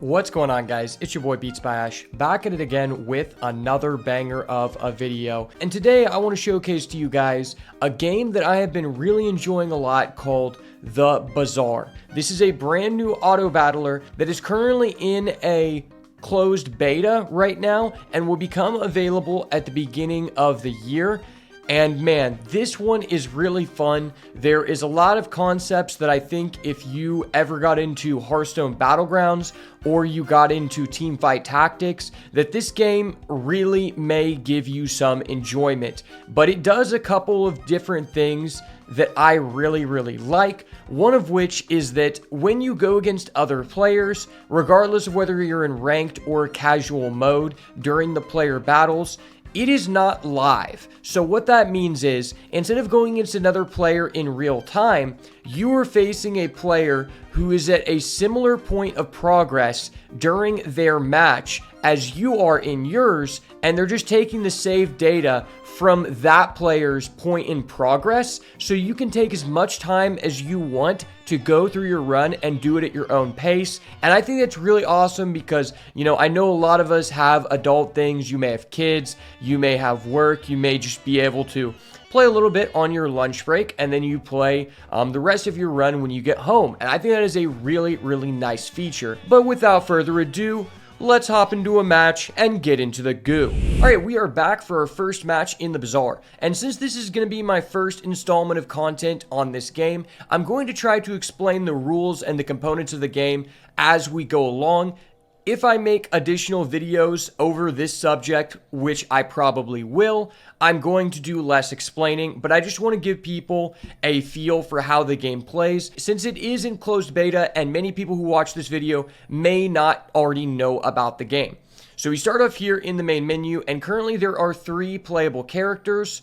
What's going on, guys? It's your boy beatsbyash, back at it again with another banger of a video. And today I want to showcase to you guys a game that I have been really enjoying a lot called the Bazaar. This is a brand new auto battler that is currently in a closed beta right now and will become available at the beginning of the year. And man, this one is really fun. There is a lot of concepts that I think if you ever got into Hearthstone Battlegrounds or you got into teamfight tactics, that this game really may give you some enjoyment. But it does a couple of different things that I really like. One of which is that when you go against other players, regardless of whether you're in ranked or casual mode during the player battles, it is not live. So what that means is, instead of going against another player in real time, you are facing a player who is at a similar point of progress during their match as you are in yours, and they're just taking the saved data from that player's point in progress, so you can take as much time as you want to go through your run and do it at your own pace. And I think that's really awesome because, you know, I know a lot of us have adult things. You may have kids, you may have work, you may just be able to play a little bit on your lunch break, and then you play the rest of your run when you get home. And I think that is a really nice feature. But without further ado, let's hop into a match and get into the goo. Alright, we are back for our first match in the Bazaar. And since this is going to be my first installment of content on this game, I'm going to try to explain the rules and the components of the game as we go along. If I make additional videos over this subject, which I probably will, I'm going to do less explaining, but I just want to give people a feel for how the game plays, since it is in closed beta and many people who watch this video may not already know about the game. So we start off here in the main menu, and currently there are 3 playable characters.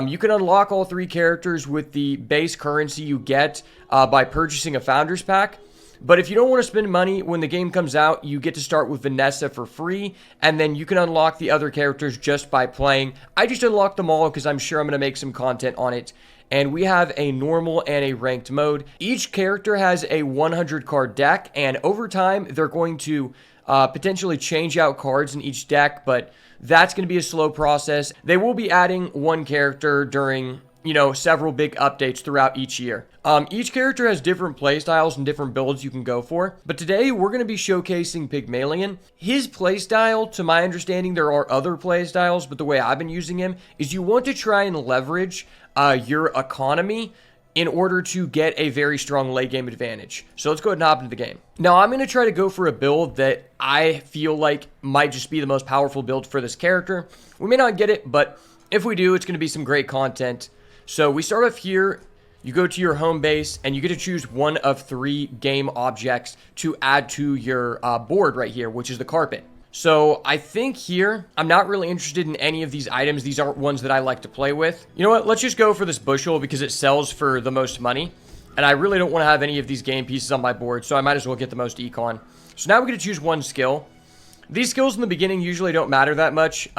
You can unlock all 3 characters with the base currency you get by purchasing a Founders Pack. But if you don't want to spend money when the game comes out, you get to start with Vanessa for free, and then you can unlock the other characters just by playing. I just unlocked them all because I'm sure I'm going to make some content on it. And we have a normal and a ranked mode. Each character has a 100 card deck, and over time they're going to potentially change out cards in each deck, but that's going to be a slow process. They will be adding one character during, you know, several big updates throughout each year. Each character has different playstyles and different builds you can go for, but today we're going to be showcasing Pygmalien. His playstyle, to my understanding, there are other playstyles, but the way I've been using him is you want to try and leverage your economy in order to get a very strong late game advantage. So let's go ahead and hop into the game. Now I'm going to try to go for a build that I feel like might just be the most powerful build for this character. We may not get it, but if we do, it's going to be some great content. So we start off here, you go to your home base, and you get to choose one of 3 game objects to add to your board right here, which is the carpet. So I think here, I'm not really interested in any of these items. These aren't ones that I like to play with. You know what? Let's just go for this bushel because it sells for the most money. And I really don't want to have any of these game pieces on my board, so I might as well get the most econ. So now we get to choose one skill. These skills in the beginning usually don't matter that much.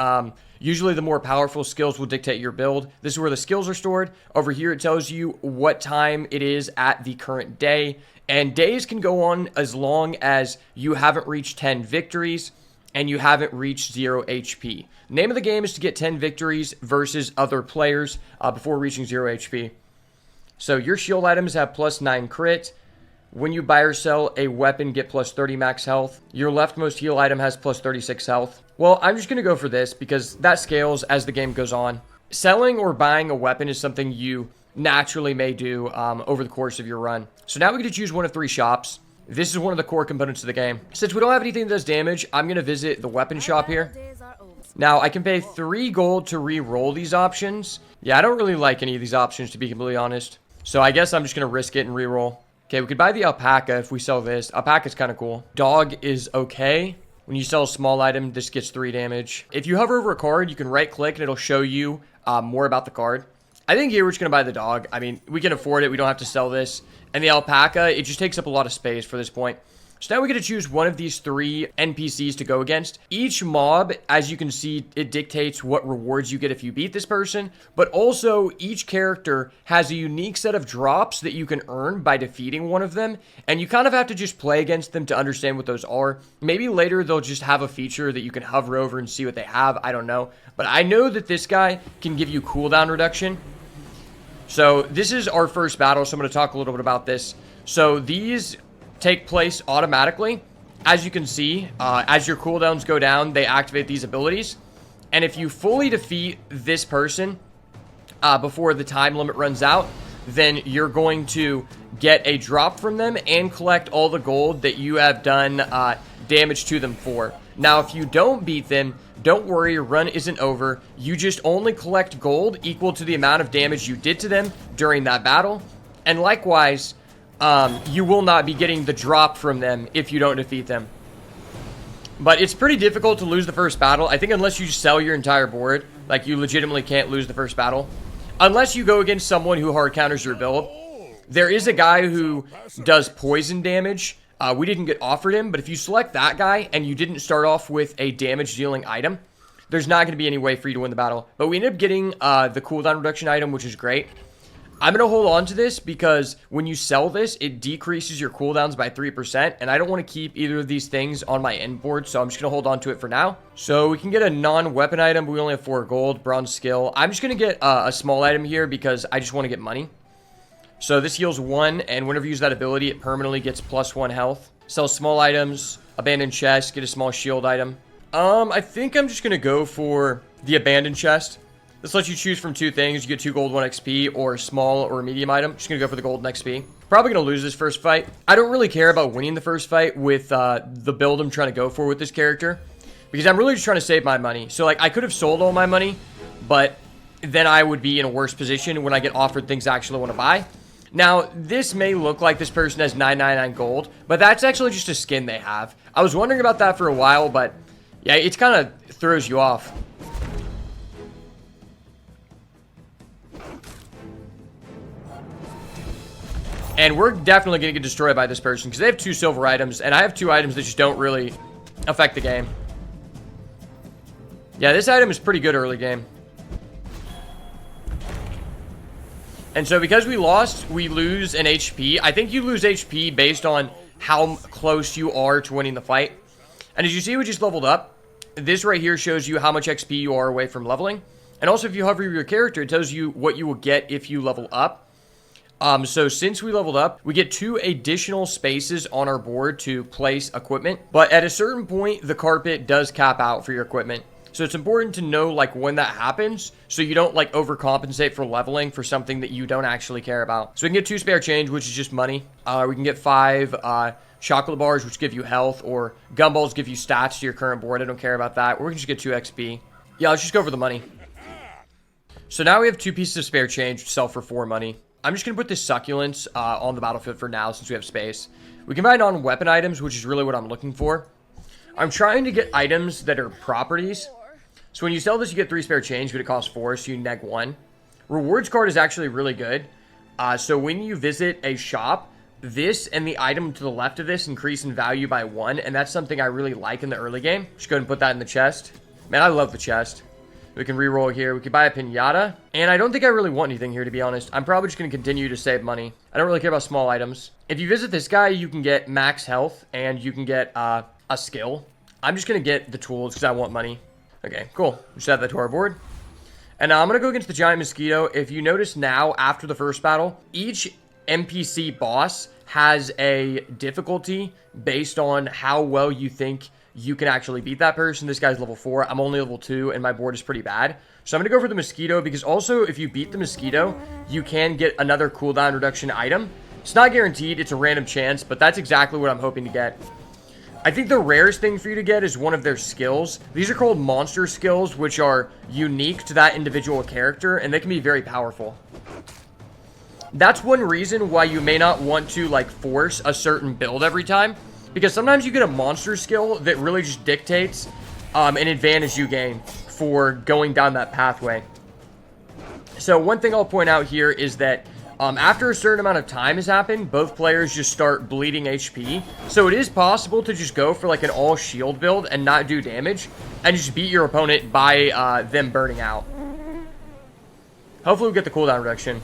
Usually the more powerful skills will dictate your build. This is where the skills are stored. Over here it tells you what time it is at the current day. And days can go on as long as you haven't reached 10 victories and you haven't reached 0 HP. Name of the game is to get 10 victories versus other players before reaching 0 HP. So your shield items have +9 crit. When you buy or sell a weapon, get +30 max health. Your leftmost heal item has +36 health. Well, I'm just going to go for this because that scales as the game goes on. Selling or buying a weapon is something you naturally may do over the course of your run. So now we get to choose one of 3 shops. This is one of the core components of the game. Since we don't have anything that does damage, I'm going to visit the weapon shop here. Now, I can pay 3 gold to re-roll these options. Yeah, I don't really like any of these options, to be completely honest. So I guess I'm just going to risk it and re-roll. Okay, we could buy the alpaca if we sell this. Alpaca's kind of cool. Dog is okay. When you sell a small item, this gets 3 damage. If you hover over a card, you can right-click and it'll show you more about the card. I think here we're just going to buy the dog. I mean, we can afford it. We don't have to sell this. And the alpaca, it just takes up a lot of space for this point. So now we get to choose one of these 3 NPCs to go against. Each mob, as you can see, it dictates what rewards you get if you beat this person, but also each character has a unique set of drops that you can earn by defeating one of them, and you kind of have to just play against them to understand what those are. Maybe later they'll just have a feature that you can hover over and see what they have, I don't know. But I know that this guy can give you cooldown reduction. So this is our first battle, so I'm going to talk a little bit about this. So these take place automatically. As you can see, as your cooldowns go down, they activate these abilities. And if you fully defeat this person before the time limit runs out, then you're going to get a drop from them and collect all the gold that you have done damage to them for. Now, if you don't beat them, don't worry, your run isn't over. You just only collect gold equal to the amount of damage you did to them during that battle. And likewise, you will not be getting the drop from them if you don't defeat them. But it's pretty difficult to lose the first battle. I think unless you sell your entire board, like you legitimately can't lose the first battle. Unless you go against someone who hard counters your build. There is a guy who does poison damage. We didn't get offered him, but if you select that guy and you didn't start off with a damage dealing item, there's not going to be any way for you to win the battle. But we ended up getting the cooldown reduction item, which is great. I'm going to hold on to this because when you sell this, it decreases your cooldowns by 3%, and I don't want to keep either of these things on my end board, so I'm just going to hold on to it for now. So we can get a non-weapon item, but we only have 4 gold, bronze skill. I'm just going to get a small item here because I just want to get money. So this heals 1, and whenever you use that ability, it permanently gets +1 health. Sell small items, abandoned chest, get a small shield item. I think I'm just going to go for the abandoned chest. This lets you choose from 2 things. You get 2 gold, 1 XP, or small or medium item. Just going to go for the gold and XP. Probably going to lose this first fight. I don't really care about winning the first fight with the build I'm trying to go for with this character. Because I'm really just trying to save my money. So, like, I could have sold all my money, but then I would be in a worse position when I get offered things I actually want to buy. Now, this may look like this person has 999 gold, but that's actually just a skin they have. I was wondering about that for a while, but yeah, it kind of throws you off. And we're definitely going to get destroyed by this person because they have 2 silver items, and I have 2 items that just don't really affect the game. Yeah, this item is pretty good early game. And so because we lost, we lose an HP. I think you lose HP based on how close you are to winning the fight. And as you see, we just leveled up. This right here shows you how much XP you are away from leveling. And also, if you hover your character, it tells you what you will get if you level up. So since we leveled up, we get 2 additional spaces on our board to place equipment. But at a certain point, the carpet does cap out for your equipment. So it's important to know, like, when that happens, so you don't, like, overcompensate for leveling for something that you don't actually care about. So we can get 2 spare change, which is just money. We can get 5 chocolate bars, which give you health, or gumballs give you stats to your current board. I don't care about that. Or we can just get 2 XP. Yeah, let's just go for the money. So now we have 2 pieces of spare change, which sell for 4 money. I'm just going to put this succulents on the battlefield for now, since we have space. We can buy non-weapon items, which is really what I'm looking for. I'm trying to get items that are properties. So when you sell this, you get 3 spare change, but it costs 4, so you neg 1. Rewards card is actually really good. So when you visit a shop, this and the item to the left of this increase in value by 1, and that's something I really like in the early game. Just go ahead and put that in the chest. Man, I love the chest. We can reroll here. We can buy a pinata, and I don't think I really want anything here, to be honest. I'm probably just going to continue to save money. I don't really care about small items. If you visit this guy, you can get max health, and you can get a skill. I'm just going to get the tools because I want money. Okay, cool. Just add that to our board. And now I'm going to go against the giant mosquito. If you notice now, after the first battle, each NPC boss has a difficulty based on how well you think you can actually beat that person. This guy's level 4. I'm only level 2, and my board is pretty bad. So I'm going to go for the mosquito, because also, if you beat the mosquito, you can get another cooldown reduction item. It's not guaranteed. It's a random chance, but that's exactly what I'm hoping to get. I think the rarest thing for you to get is one of their skills. These are called monster skills, which are unique to that individual character, and they can be very powerful. That's one reason why you may not want to, like, force a certain build every time, because sometimes you get a monster skill that really just dictates an advantage you gain for going down that pathway. So one thing I'll point out here is that After a certain amount of time has happened, both players just start bleeding HP. So it is possible to just go for like an all shield build and not do damage, and just beat your opponent by them burning out. Hopefully we get the cooldown reduction.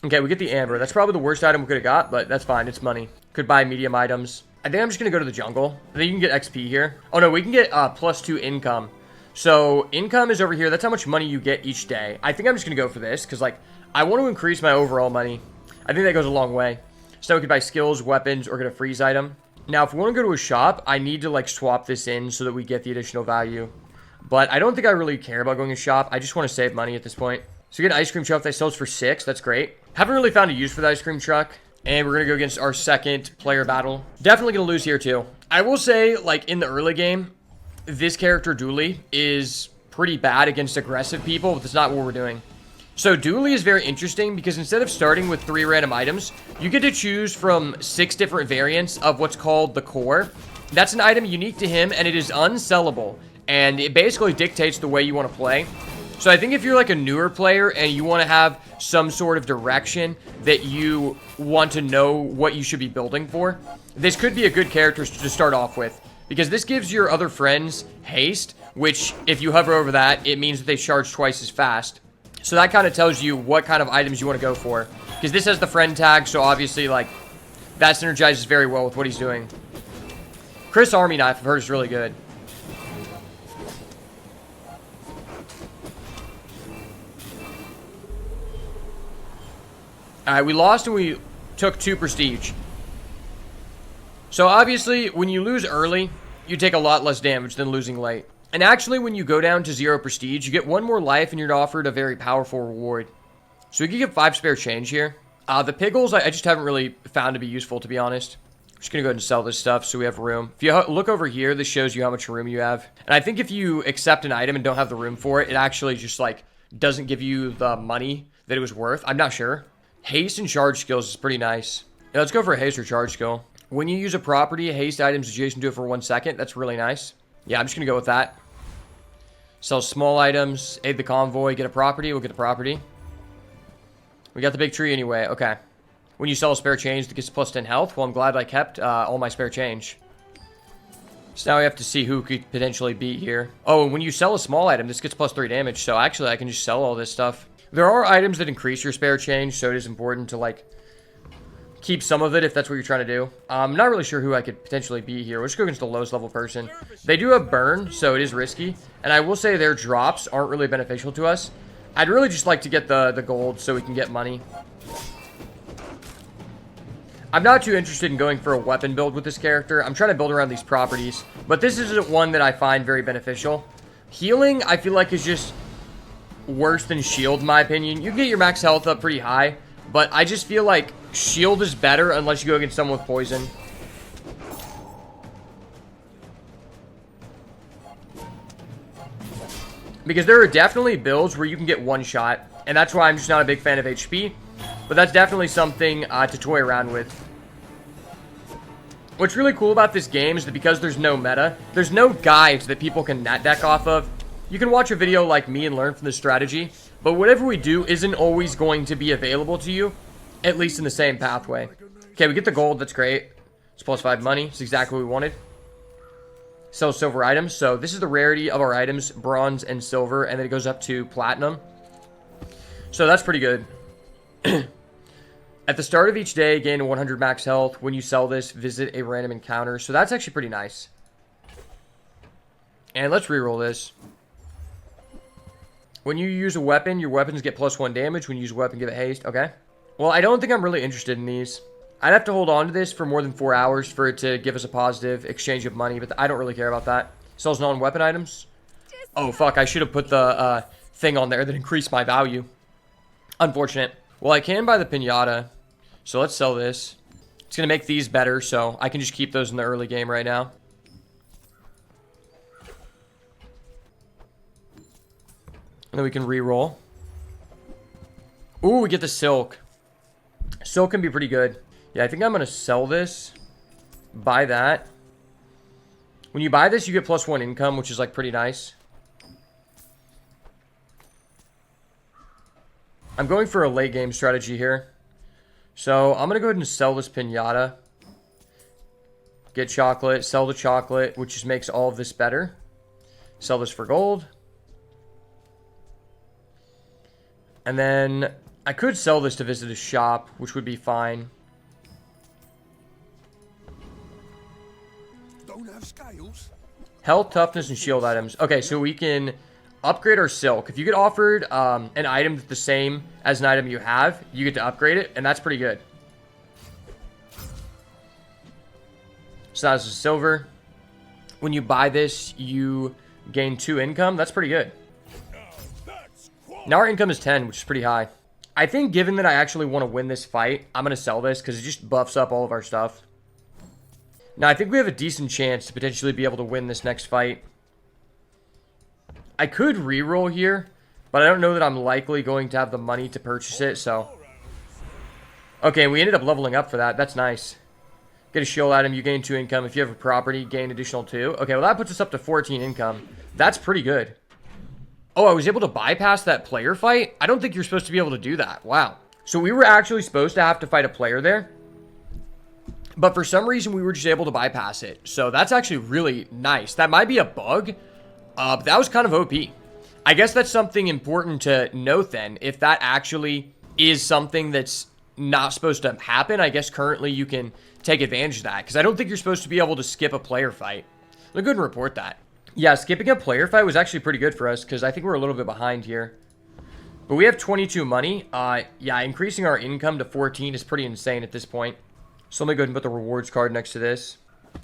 Okay, we get the amber. That's probably the worst item we could have got, but that's fine. It's money. Could buy medium items. I think I'm just going to go to the jungle. I think you can get XP here. Oh no, we can get +2 income. So income is over here. That's how much money you get each day. I think I'm just going to go for this because, like, I want to increase my overall money. I think that goes a long way. So we could buy skills, weapons, or get a freeze item. Now, if we want to go to a shop, I need to, like, swap this in so that we get the additional value. But I don't think I really care about going to shop. I just want to save money at this point. So we get an ice cream truck that sells for 6. That's great. Haven't really found a use for the ice cream truck. And we're going to go against our second player battle. Definitely going to lose here, too. I will say, like, in the early game, this character, Dooley, is pretty bad against aggressive people, but that's not what we're doing. So Dooley is very interesting because instead of starting with 3 random items, you get to choose from 6 different variants of what's called the core. That's an item unique to him, and it is unsellable. And it basically dictates the way you want to play. So I think if you're like a newer player and you want to have some sort of direction that you want to know what you should be building for, this could be a good character to start off with. Because this gives your other friends haste, which if you hover over that, it means that they charge twice as fast. So that kind of tells you what kind of items you want to go for. Because this has the friend tag, so obviously, like, that synergizes very well with what he's doing. Chris Army Knife, I've heard, is really good. Alright, we lost and we took 2 prestige. So obviously, when you lose early, you take a lot less damage than losing late. And actually, when you go down to 0 prestige, you get 1 more life and you're offered a very powerful reward. So we can get 5 spare change here. The piggles, I just haven't really found to be useful, to be honest. I'm just going to go ahead and sell this stuff so we have room. If you look over here, this shows you how much room you have. And I think if you accept an item and don't have the room for it, it actually just, like, doesn't give you the money that it was worth. I'm not sure. Haste and charge skills is pretty nice. Yeah, let's go for a haste or charge skill. When you use a property, haste items adjacent to it for 1 second. That's really nice. Yeah, I'm just going to go with that. Sell small items, aid the convoy, get a property. We'll get the property. We got the big tree anyway. Okay. When you sell a spare change, that gets +10 health. Well, I'm glad I kept all my spare change. So now we have to see who could potentially beat here. Oh, and when you sell a small item, this gets +3 damage. So actually, I can just sell all this stuff. There are items that increase your spare change, so it is important to, like, keep some of it if that's what you're trying to do. I'm not really sure who I could potentially beat here. We'll just go against the lowest level person. They do have burn, so it is risky. And I will say their drops aren't really beneficial to us. I'd really just like to get the gold so we can get money. I'm not too interested in going for a weapon build with this character. I'm trying to build around these properties. But this isn't one that I find very beneficial. Healing, I feel like, is just worse than shield, in my opinion. You can get your max health up pretty high, but I just feel like shield is better unless you go against someone with poison. Because there are definitely builds where you can get 1 shot, and that's why I'm just not a big fan of HP. But that's definitely something to toy around with. What's really cool about this game is that because there's no meta, there's no guides that people can nat deck off of. You can watch a video like me and learn from the strategy, but whatever we do isn't always going to be available to you, at least in the same pathway. Okay, we get the gold. That's great. It's +5 money. It's exactly what we wanted. Sell silver items. So this is the rarity of our items, bronze and silver, and then it goes up to platinum. So that's pretty good. At the start of each day, gain 100 max health. When you sell this, visit a random encounter. So that's actually pretty nice. And let's reroll this. When you use a weapon, your weapons get +1 damage. When you use a weapon, give it haste. Okay. Well, I don't think I'm really interested in these. I'd have to hold on to this for more than 4 hours for it to give us a positive exchange of money, but I don't really care about that. Sells non-weapon items. Oh, fuck. I should have put the thing on there that increased my value. Unfortunate. Well, I can buy the pinata, so let's sell this. It's going to make these better, so I can just keep those in the early game right now. And then we can re-roll. Ooh, we get the silk. Silk can be pretty good. Yeah, I think I'm going to sell this. Buy that. When you buy this, you get +1 income, which is, like, pretty nice. I'm going for a late game strategy here. So I'm going to go ahead and sell this pinata. Get chocolate, sell the chocolate, which just makes all of this better. Sell this for gold. And then I could sell this to visit a shop, which would be fine. Don't have scales. Health, toughness, and shield items. Okay, so we can upgrade our silk. If you get offered an item that's the same as an item you have, you get to upgrade it, and that's pretty good. So that's a silver. When you buy this, you gain 2 income. That's pretty good. Now our income is 10, which is pretty high. I think given that I actually want to win this fight, I'm going to sell this because it just buffs up all of our stuff. Now, I think we have a decent chance to potentially be able to win this next fight. I could reroll here, but I don't know that I'm likely going to have the money to purchase it, so. Okay, we ended up leveling up for that. That's nice. Get a shield item, you gain 2 income. If you have a property, gain additional 2. Okay, well that puts us up to 14 income. That's pretty good. Oh, I was able to bypass that player fight? I don't think you're supposed to be able to do that. Wow. So we were actually supposed to have to fight a player there. But for some reason, we were just able to bypass it. So that's actually really nice. That might be a bug. But that was kind of OP. I guess that's something important to note then. If that actually is something that's not supposed to happen, I guess currently you can take advantage of that. Because I don't think you're supposed to be able to skip a player fight. Let me go ahead and report that. Yeah, skipping a player fight was actually pretty good for us. Because I think we're a little bit behind here. But we have 22 money. Yeah, increasing our income to 14 is pretty insane at this point. So let me go ahead and put the rewards card next to this.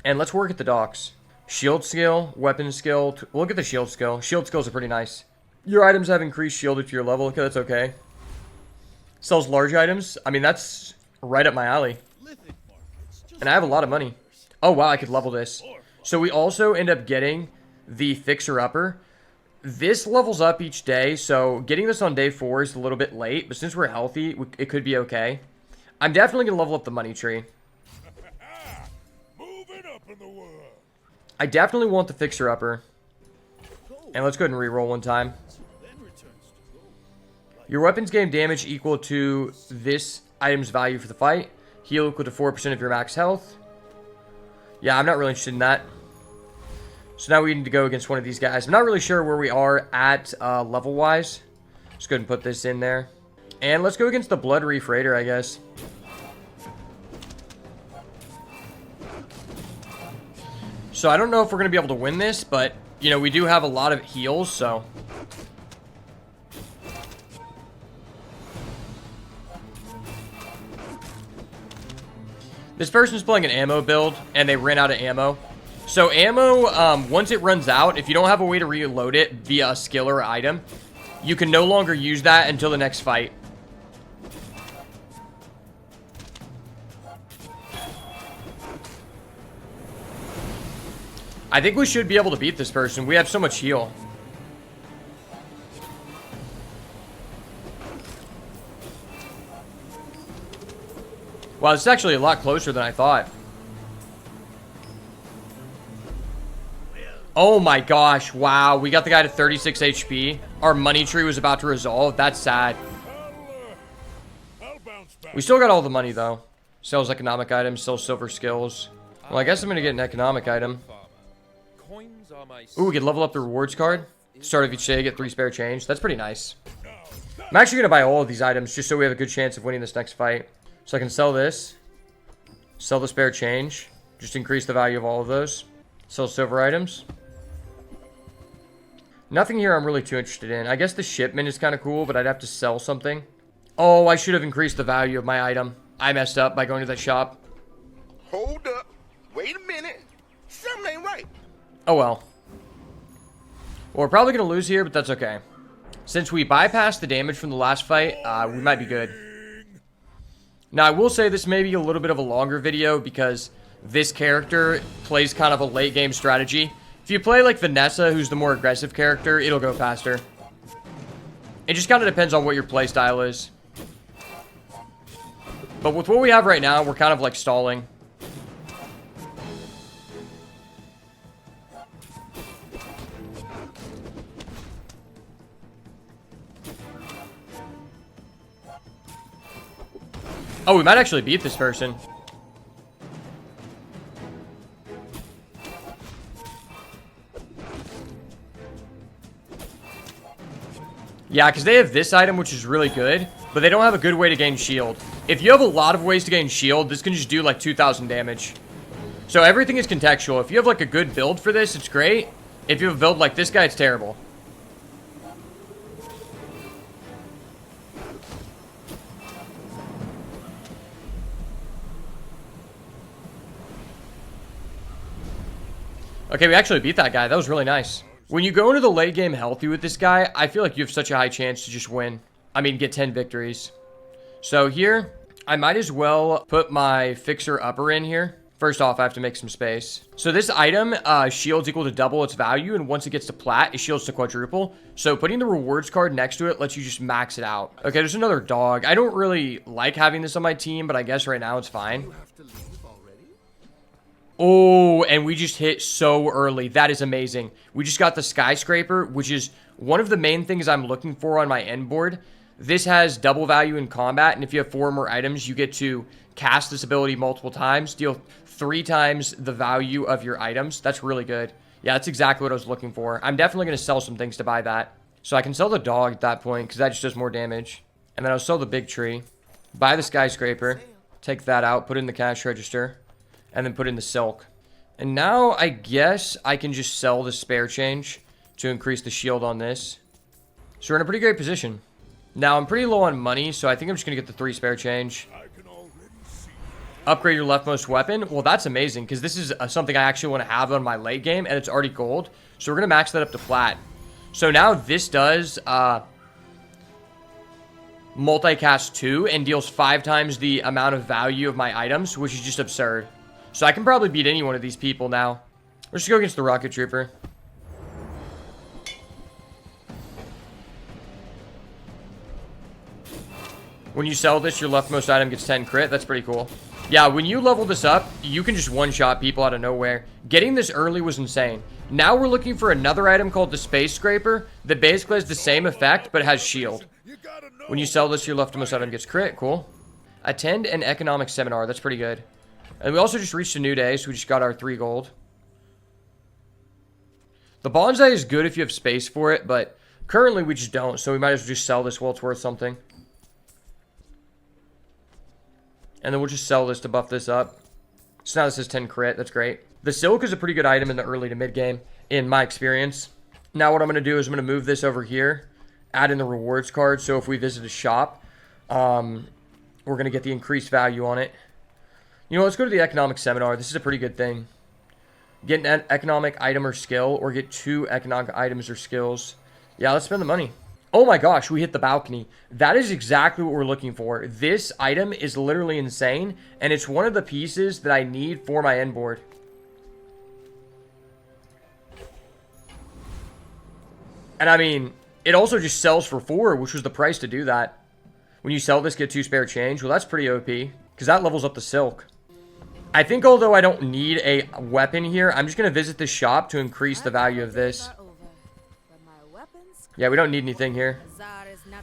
And let's work at the docks. Shield skill, weapon skill. We'll look at the shield skill. Shield skills are pretty nice. Your items have increased shield to your level. Okay, that's okay. Sells large items. I mean, that's right up my alley. And I have a lot of money. Oh, wow, I could level this. So we also end up getting the fixer-upper. This levels up each day, so getting this on day 4 is a little bit late. But since we're healthy, it could be okay. I'm definitely going to level up the money tree. I definitely want the fixer-upper. And let's go ahead and reroll one time. Your weapons gain damage equal to this item's value for the fight. Heal equal to 4% of your max health. Yeah, I'm not really interested in that. So now we need to go against one of these guys. I'm not really sure where we are at level-wise. Just go ahead and put this in there. And let's go against the Blood Reef Raider, I guess. So I don't know if we're going to be able to win this, but, you know, we do have a lot of heals, so. This person's playing an ammo build, and they ran out of ammo. So ammo, once it runs out, if you don't have a way to reload it via a skill or item, you can no longer use that until the next fight. I think we should be able to beat this person. We have so much heal. Wow, it's actually a lot closer than I thought. Oh my gosh, wow. We got the guy to 36 HP. Our money tree was about to resolve. That's sad. We still got all the money, though. Sells economic items, sells silver skills. Well, I guess I'm going to get an economic item. Ooh, we could level up the rewards card. Start of each day, get 3 spare change. That's pretty nice. I'm actually going to buy all of these items just so we have a good chance of winning this next fight. So I can sell this. Sell the spare change. Just increase the value of all of those. Sell silver items. Nothing here I'm really too interested in. I guess the shipment is kind of cool, but I'd have to sell something. Oh, I should have increased the value of my item. I messed up by going to that shop. Hold up. Wait a minute. Something ain't right. Oh well. Well, we're probably going to lose here, but that's okay. Since we bypassed the damage from the last fight, we might be good. Now, I will say this may be a little bit of a longer video because this character plays kind of a late game strategy. If you play like Vanessa, who's the more aggressive character, it'll go faster. It just kind of depends on what your play style is. But with what we have right now, we're kind of like stalling. Oh, we might actually beat this person. Yeah, because they have this item, which is really good, but they don't have a good way to gain shield. If you have a lot of ways to gain shield, this can just do like 2,000 damage. So everything is contextual. If you have like a good build for this, it's great. If you have a build like this guy, it's terrible. Okay, we actually beat that guy. That was really nice. When you go into the late game healthy with this guy, I feel like you have such a high chance to just win. I mean, get 10 victories. So here, I might as well put my fixer upper in here. First off, I have to make some space. So this item, shields equal to double its value, and once it gets to plat, it shields to quadruple. So putting the rewards card next to it lets you just max it out. Okay, there's another dog. I don't really like having this on my team, but I guess right now it's fine. Oh, and we just hit so early. That is amazing. We just got the skyscraper, which is one of the main things I'm looking for on my end board. This has double value in combat, and if you have 4 or more items, you get to cast this ability multiple times, deal 3 times the value of your items. That's really good. Yeah, that's exactly what I was looking for. I'm definitely going to sell some things to buy that. So I can sell the dog at that point, because that just does more damage. And then I'll sell the big tree, buy the skyscraper, take that out, put it in the cash register, and then put in the silk. And now I guess I can just sell the spare change to increase the shield on this. So we're in a pretty great position. Now I'm pretty low on money, so I think I'm just going to get the 3 spare change. Upgrade your leftmost weapon. Well, that's amazing, because this is something I actually want to have on my late game, and it's already gold. So we're going to max that up to plat. So now this does multicast 2 and deals 5 times the amount of value of my items, which is just absurd. So I can probably beat any one of these people now. Let's just go against the rocket trooper. When you sell this, your leftmost item gets 10 crit. That's pretty cool. Yeah, when you level this up, you can just one-shot people out of nowhere. Getting this early was insane. Now we're looking for another item called the Space Scraper that basically has the same effect, but it has shield. When you sell this, your leftmost item gets crit. Cool. Attend an economic seminar. That's pretty good. And we also just reached a new day, so we just got our 3 gold. The bonsai is good if you have space for it, but currently we just don't, so we might as well just sell this while it's worth something. And then we'll just sell this to buff this up. So now this is 10 crit. That's great. The silk is a pretty good item in the early to mid game, in my experience. Now what I'm going to do is I'm going to move this over here, add in the rewards card, so if we visit a shop, we're going to get the increased value on it. You know, let's go to the economic seminar. This is a pretty good thing. Get an economic item or skill, or get 2 economic items or skills. Yeah, let's spend the money. Oh my gosh, we hit the balcony. That is exactly what we're looking for. This item is literally insane, and it's one of the pieces that I need for my end board. And I mean, it also just sells for 4, which was the price to do that. When you sell this, get 2 spare change. Well, that's pretty OP, because that levels up the silk. I think although I don't need a weapon here, I'm just going to visit the shop to increase the value of this. Yeah, we don't need anything here.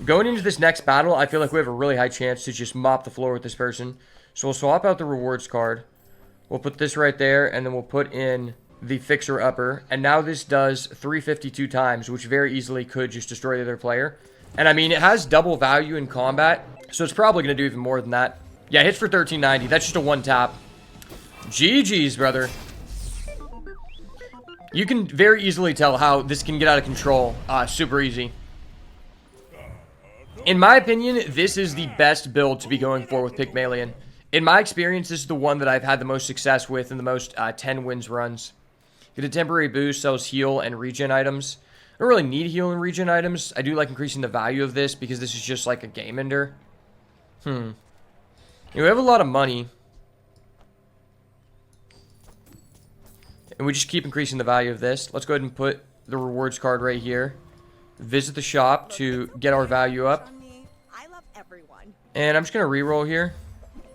Going into this next battle, I feel like we have a really high chance to just mop the floor with this person. So we'll swap out the rewards card. We'll put this right there, and then we'll put in the fixer upper. And now this does 352 times, which very easily could just destroy the other player. And I mean, it has double value in combat, so it's probably going to do even more than that. Yeah, it hits for 1390. That's just a 1-tap. GG's, brother. You can very easily tell how this can get out of control. Super easy. In my opinion, this is the best build to be going for with Pygmalien. In my experience, this is the one that I've had the most success with and the most 10 wins runs. Get a temporary boost, sells heal and regen items. I don't really need heal and regen items. I do like increasing the value of this because this is just like a game ender. We have a lot of money. And we just keep increasing the value of this. Let's go ahead and put the rewards card right here. Visit the shop to get our value up. And I'm just going to reroll here.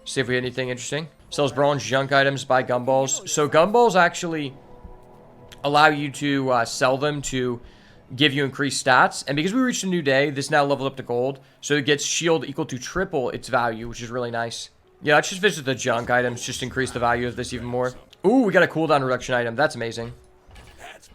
See if we get anything interesting. Sells bronze junk items, buy gumballs. So gumballs actually allow you to sell them to give you increased stats. And because we reached a new day, this now leveled up to gold. So it gets shield equal to triple its value, which is really nice. Yeah, let's just visit the junk items. Just increase the value of this even more. Ooh, we got a cooldown reduction item. That's amazing.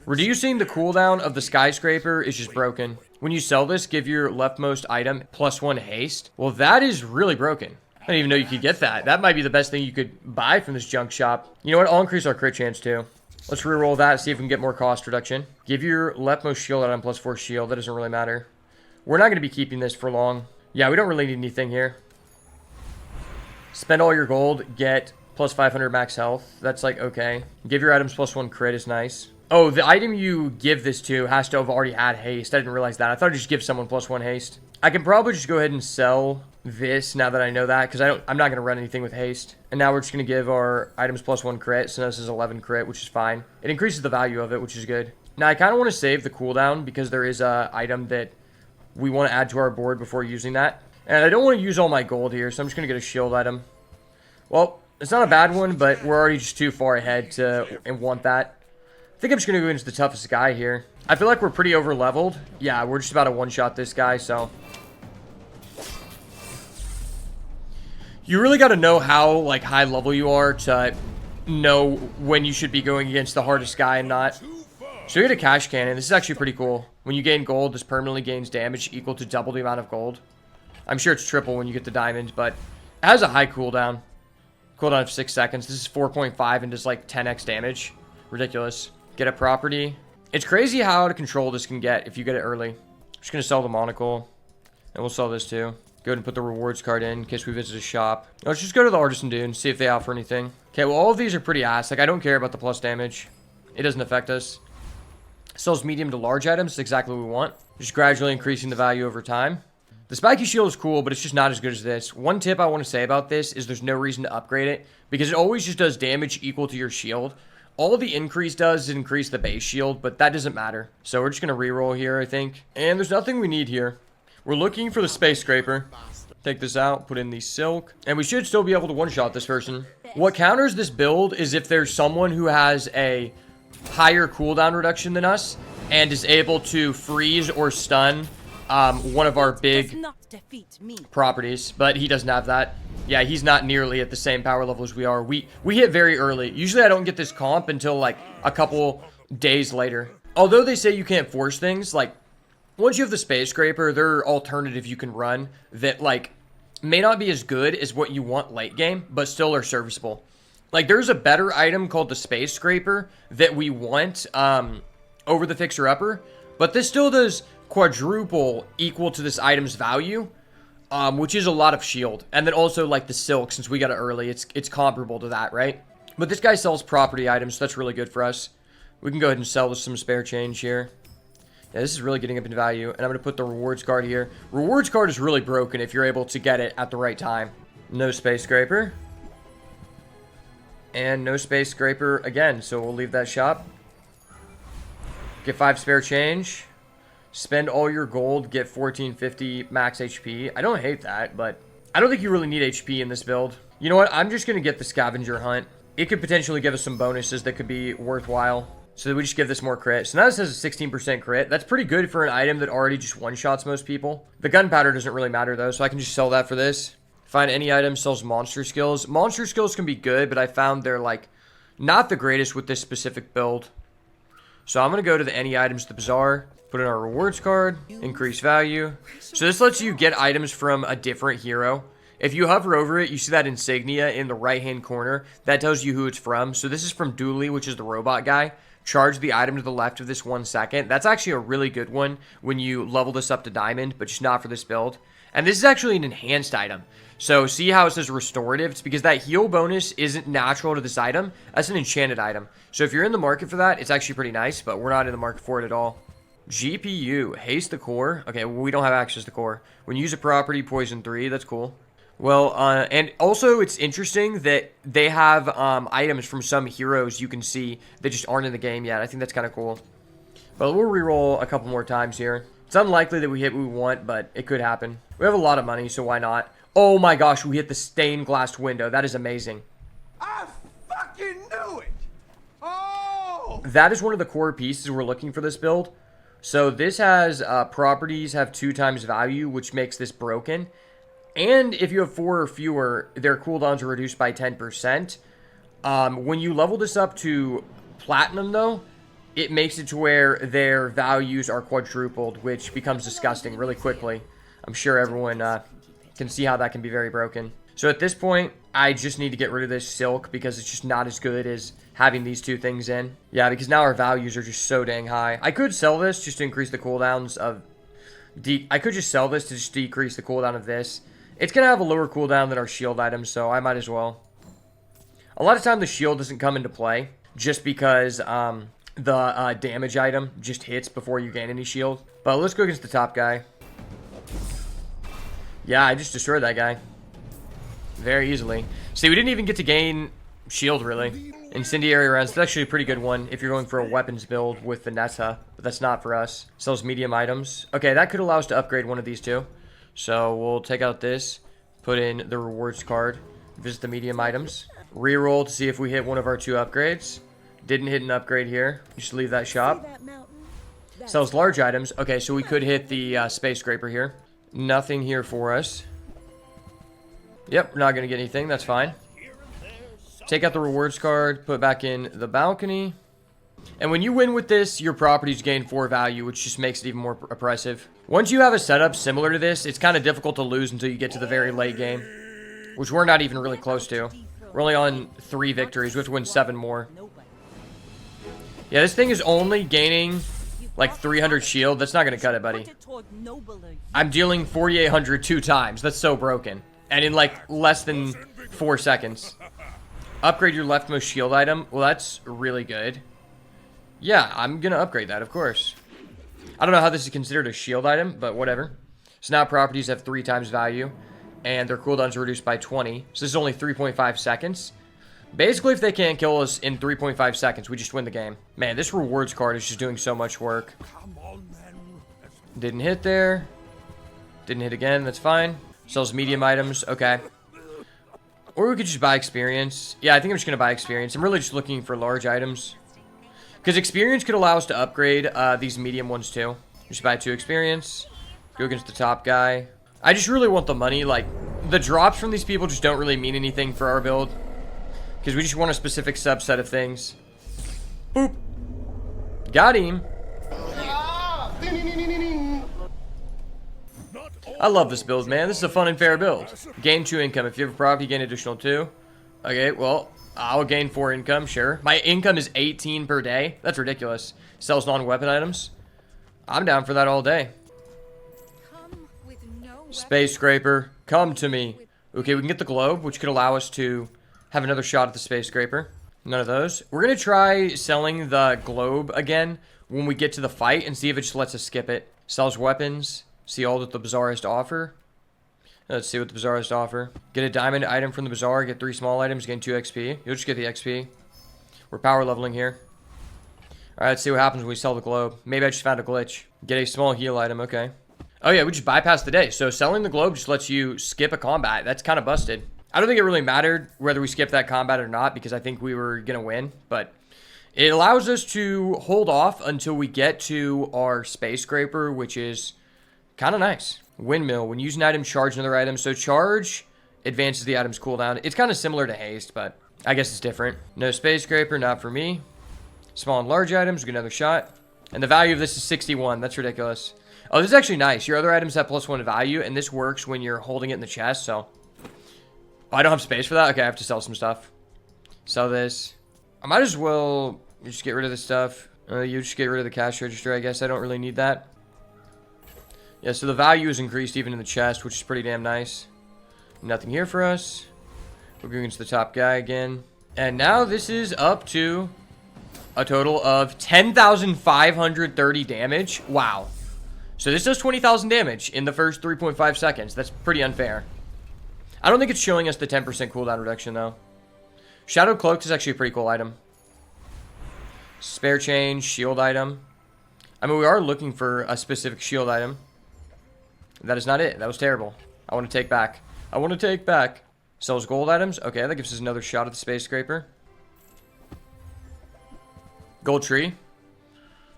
Reducing the cooldown of the skyscraper is just broken. When you sell this, give your leftmost item +1 haste. Well, that is really broken. I didn't even know you could get that. That might be the best thing you could buy from this junk shop. You know what? I'll increase our crit chance too. Let's reroll that, see if we can get more cost reduction. Give your leftmost shield item +4 shield. That doesn't really matter. We're not going to be keeping this for long. Yeah, we don't really need anything here. Spend all your gold, get +500 max health. That's like, okay. Give your items +1 crit is nice. Oh, the item you give this to has to have already had haste. I didn't realize that. I thought I'd just give someone +1 haste. I can probably just go ahead and sell this now that I know that, because I'm not going to run anything with haste. And now we're just going to give our items +1 crit, so now this is 11 crit, which is fine. It increases the value of it, which is good. Now, I kind of want to save the cooldown, because there is a item that we want to add to our board before using that. And I don't want to use all my gold here, so I'm just going to get a shield item. Well, it's not a bad one, but we're already just too far ahead to want that. I think I'm just going to go into the toughest guy here. I feel like we're pretty over leveled. Yeah, we're just about to one-shot this guy, so. You really got to know how like high level you are to know when you should be going against the hardest guy and not. So you get a cash cannon. This is actually pretty cool. When you gain gold, this permanently gains damage equal to double the amount of gold. I'm sure it's triple when you get the diamond, but it has a high cooldown. Cooldown of 6 seconds. This is 4.5 and does like 10x damage. Ridiculous. Get a property. It's crazy how out of control this can get if you get it early. I'm just going to sell the monocle. And we'll sell this too. Go ahead and put the rewards card in case we visit a shop. Let's just go to the artisan dude and see if they offer anything. Okay, well, all of these are pretty ass. Like, I don't care about the plus damage. It doesn't affect us. Sells medium to large items. That's exactly what we want. Just gradually increasing the value over time. The spiky shield is cool, but it's just not as good as this. One tip I want to say about this is there's no reason to upgrade it because it always just does damage equal to your shield. All the increase does is increase the base shield, but that doesn't matter. So we're just going to reroll here, I think. And there's nothing we need here. We're looking for the space scraper. Take this out, put in the silk, and we should still be able to one-shot this person. What counters this build is if there's someone who has a higher cooldown reduction than us and is able to freeze or stun one of our big properties, but he doesn't have that. Yeah, he's not nearly at the same power level as we are. We hit very early. Usually I don't get this comp until like a couple days later. Although they say you can't force things, like once you have the space scraper, there are alternatives you can run that like may not be as good as what you want late game, but still are serviceable. Like there's a better item called the space scraper that we want over the fixer upper, but this still does quadruple equal to this item's value, which is a lot of shield. And then also like the silk, since we got it early, it's comparable to that, right? But this guy sells property items, so that's really good for us. We can go ahead and sell with some spare change here. Yeah, this is really getting up in value. And I'm going to put the rewards card here. Rewards card is really broken if you're able to get it at the right time. No space scraper. And no space scraper again, so we'll leave that shop. Get 5 spare change. Spend all your gold, get 1450 max HP. I don't hate that, but I don't think you really need HP in this build. You know what? I'm just going to get the scavenger hunt. It could potentially give us some bonuses that could be worthwhile. So we just give this more crit. So now this has a 16% crit. That's pretty good for an item that already just one-shots most people. The gunpowder doesn't really matter, though, so I can just sell that for this. Find any item, sells monster skills. Monster skills can be good, but I found they're, like, not the greatest with this specific build. So I'm going to go to the any items, the bazaar. Put in our rewards card. Increase value. So this lets you get items from a different hero. If you hover over it, you see that insignia in the right-hand corner. That tells you who it's from. So this is from Dooley, which is the robot guy. Charge the item to the left of this 1 second. That's actually a really good one when you level this up to diamond, but just not for this build. And this is actually an enhanced item. So see how it says restorative? It's because that heal bonus isn't natural to this item. That's an enchanted item. So if you're in the market for that, it's actually pretty nice, but we're not in the market for it at all. GPU, haste the core. Okay, well, we don't have access to core. When you use a property, poison 3. That's cool. Well, and also it's interesting that they have items from some heroes you can see that just aren't in the game yet. I think that's kind of cool. But we'll reroll a couple more times here. It's unlikely that we hit what we want, but it could happen. We have a lot of money, so why not? Oh my gosh, we hit the stained glass window. That is amazing. I fucking knew it! Oh! That is one of the core pieces we're looking for this build. So this has properties have 2 times value, which makes this broken. And if you have 4 or fewer, their cooldowns are reduced by 10%. When you level this up to platinum, though, it makes it to where their values are quadrupled, which becomes disgusting really quickly. I'm sure everyone can see how that can be very broken. So at this point, I just need to get rid of this silk because it's just not as good as having these two things in. Yeah, because now our values are just so dang high. I could sell this just to increase the cooldowns of... I could just sell this to just decrease the cooldown of this. It's going to have a lower cooldown than our shield items, so I might as well. A lot of time the shield doesn't come into play just because the damage item just hits before you gain any shield. But let's go against the top guy. Yeah, I just destroyed that guy. Very easily. See, we didn't even get to gain shield, really. Incendiary rounds, that's actually a pretty good one if you're going for a weapons build with the Netta. But that's not for us. Sells medium items. Okay, that could allow us to upgrade one of these two. So we'll take out this. Put in the rewards card. Visit the medium items. Reroll to see if we hit one of our 2 upgrades. Didn't hit an upgrade here. Just leave that shop. Sells large items. Okay, so we could hit the space scraper here. Nothing here for us. Yep, we're not going to get anything. That's fine. Take out the rewards card. Put back in the balcony. And when you win with this, your properties gain 4 value, which just makes it even more oppressive. Once you have a setup similar to this, it's kind of difficult to lose until you get to the very late game. Which we're not even really close to. We're only on 3 victories. We have to win 7 more. Yeah, this thing is only gaining like 300 shield. That's not going to cut it, buddy. I'm dealing 4,800 2 times. That's so broken. And in like less than 4 seconds. Upgrade your leftmost shield item. Well, that's really good. Yeah, I'm going to upgrade that, of course. I don't know how this is considered a shield item, but whatever. So now properties have 3 times value. And their cooldowns are reduced by 20. So this is only 3.5 seconds. Basically, if they can't kill us in 3.5 seconds, we just win the game. Man, this rewards card is just doing so much work. Didn't hit there. Didn't hit again. That's fine. Sells medium items. Okay. Or we could just buy experience. Yeah, I think I'm just going to buy experience. I'm really just looking for large items. Because experience could allow us to upgrade these medium ones too. Just buy 2 experience. Go against the top guy. I just really want the money. Like, the drops from these people just don't really mean anything for our build. Because we just want a specific subset of things. Boop. Got him. I love this build, man. This is a fun and fair build. Gain 2 income. If you have a property, gain additional 2. Okay, well, I'll gain 4 income, sure. My income is 18 per day. That's ridiculous. Sells non-weapon items. I'm down for that all day. Space scraper, come to me. Okay, we can get the globe, which could allow us to have another shot at the space scraper. None of those. We're going to try selling the globe again when we get to the fight and see if it just lets us skip it. Sells weapons. See all that the Bazaar has to offer. Let's see what the Bazaar has to offer. Get a diamond item from the Bazaar. Get 3 small items. Gain 2 XP. You'll just get the XP. We're power leveling here. Alright, let's see what happens when we sell the globe. Maybe I just found a glitch. Get a small heal item. Okay. Oh yeah, we just bypassed the day. So selling the globe just lets you skip a combat. That's kind of busted. I don't think it really mattered whether we skipped that combat or not because I think we were going to win. But it allows us to hold off until we get to our space scraper, which is kind of nice. Windmill. When using item, charge another item. So charge advances the item's cooldown. It's kind of similar to haste, but I guess it's different. No space scraper, not for me. Small and large items, get another shot. And the value of this is 61. That's ridiculous. Oh, this is actually nice. Your other items have +1 value, and this works when you're holding it in the chest, so. Oh, I don't have space for that? Okay, I have to sell some stuff. Sell this. I might as well just get rid of this stuff. You just get rid of the cash register, I guess. I don't really need that. Yeah, so the value is increased even in the chest, which is pretty damn nice. Nothing here for us. We're going against the top guy again. And now this is up to a total of 10,530 damage. Wow. So this does 20,000 damage in the first 3.5 seconds. That's pretty unfair. I don't think it's showing us the 10% cooldown reduction, though. Shadowed Cloak is actually a pretty cool item. Spare chain, shield item. I mean, we are looking for a specific shield item. That is not it. That was terrible. I want to take back. I want to take back. Sells gold items. Okay, that gives us another shot at the space scraper. Gold tree.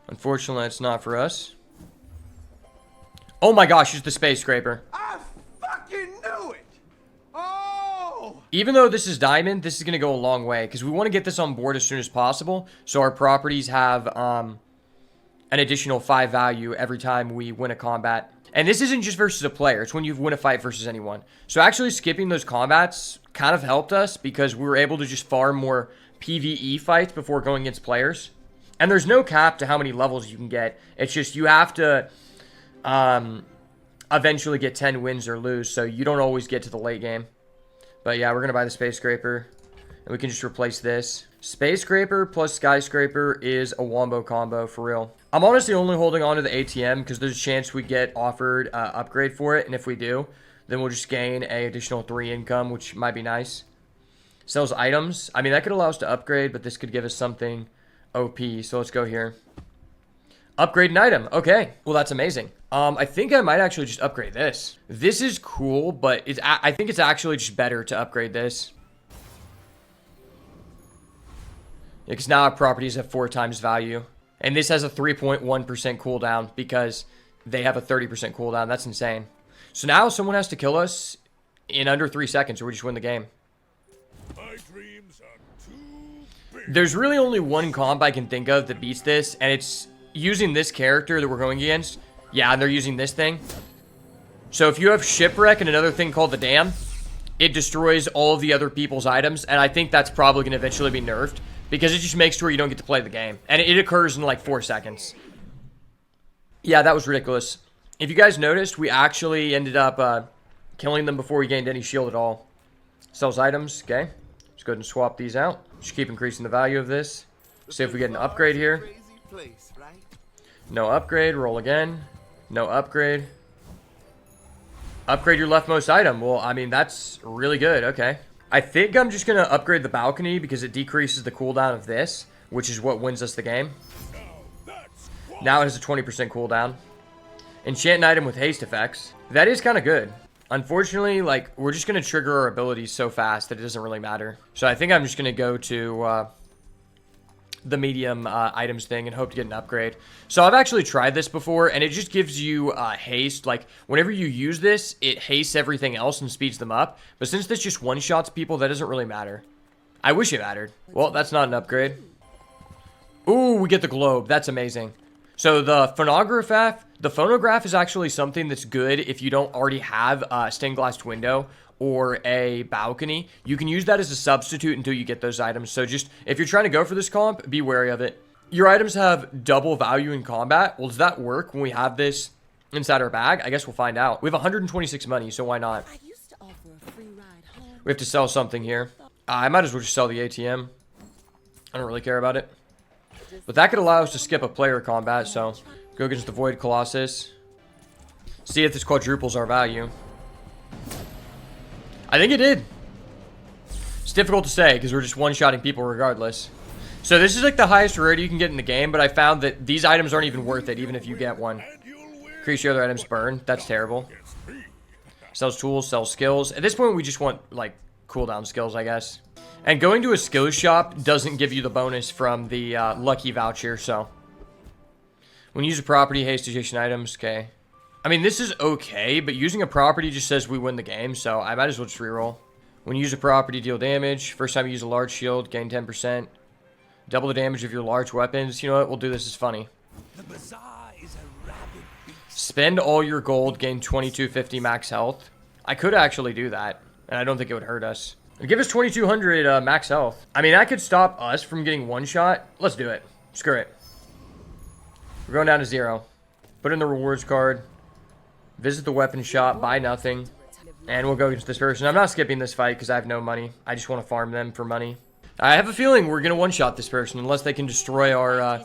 Unfortunately, it's not for us. Oh my gosh, it's the space scraper. I fucking knew Even though this is diamond, this is going to go a long way because we want to get this on board as soon as possible. So our properties have an additional 5 value every time we win a combat. And this isn't just versus a player. It's when you win a fight versus anyone. So actually skipping those combats kind of helped us because we were able to just farm more PvE fights before going against players. And there's no cap to how many levels you can get. It's just you have to eventually get 10 wins or lose. So you don't always get to the late game. But yeah, we're going to buy the Space Scraper. And we can just replace this. Space Scraper plus Skyscraper is a wombo combo for real. I'm honestly only holding on to the ATM because there's a chance we get offered upgrade for it. And if we do, then we'll just gain a additional 3 income, which might be nice. Sells items. I mean, that could allow us to upgrade, but this could give us something OP. So let's go here. Upgrade an item. Okay. Well, that's amazing. I think I might actually just upgrade this. This is cool, but I think it's actually just better to upgrade this. Because now our properties have 4 times value. And this has a 3.1% cooldown because they have a 30% cooldown. That's insane. So now someone has to kill us in under 3 seconds or we just win the game. My dreams are too big. There's really only one comp I can think of that beats this, and it's using this character that we're going against. Yeah, and they're using this thing. So if you have Shipwreck and another thing called the Dam, it destroys all of the other people's items, and I think that's probably going to eventually be nerfed because it just makes sure you don't get to play the game. And it occurs in like 4 seconds. Yeah, that was ridiculous. If you guys noticed, we actually ended up killing them before we gained any shield at all. Sells items, okay. Let's go ahead and swap these out. Just keep increasing the value of this. See if we get an upgrade here. No upgrade, roll again. No upgrade. Upgrade your leftmost item. Well, I mean, that's really good. Okay. I think I'm just going to upgrade the balcony because it decreases the cooldown of this, which is what wins us the game. Now it has a 20% cooldown. Enchant an item with haste effects. That is kind of good. Unfortunately, like, we're just going to trigger our abilities so fast that it doesn't really matter. So I think I'm just going to go to the medium items thing and hope to get an upgrade. So I've actually tried this before, and it just gives you haste. Like, whenever you use this, it hastes everything else and speeds them up. But since this just one-shots people, that doesn't really matter. I wish it mattered. Well, that's not an upgrade. Ooh, we get the globe. That's amazing. So the phonograph is actually something that's good if you don't already have a stained glass window or a balcony. You can use that as a substitute until you get those items. So just, if you're trying to go for this comp, be wary of it. Your items have double value in combat. Well, does that work when we have this inside our bag? I guess we'll find out. We have 126 money, so why not? We have to sell something here. I might as well just sell the ATM. I don't really care about it. But that could allow us to skip a player combat, so go against the Void Colossus. See if this quadruples our value. I think it did. It's difficult to say because we're just one-shotting people regardless. So this is like the highest rarity you can get in the game, but I found that these items aren't even worth it, even if you get one. Increase your other items burn. That's terrible. Sells tools, sells skills. At this point, we just want, like, cooldown skills, I guess. And going to a skills shop doesn't give you the bonus from the lucky voucher, so. When you use a property, haste adjacent items, okay. I mean, this is okay, but using a property just says we win the game, so I might as well just reroll. When you use a property, deal damage. First time you use a large shield, gain 10%. Double the damage of your large weapons. You know what? We'll do this as funny. The Bazaar is a rabid beast. Spend all your gold, gain 2250 max health. I could actually do that, and I don't think it would hurt us. It'd give us 2200 max health. I mean, that could stop us from getting one shot. Let's do it. Screw it. We're going down to 0. Put in the rewards card. Visit the weapon shop. Buy nothing. And we'll go against this person. I'm not skipping this fight because I have no money. I just want to farm them for money. I have a feeling we're going to one-shot this person unless they can destroy our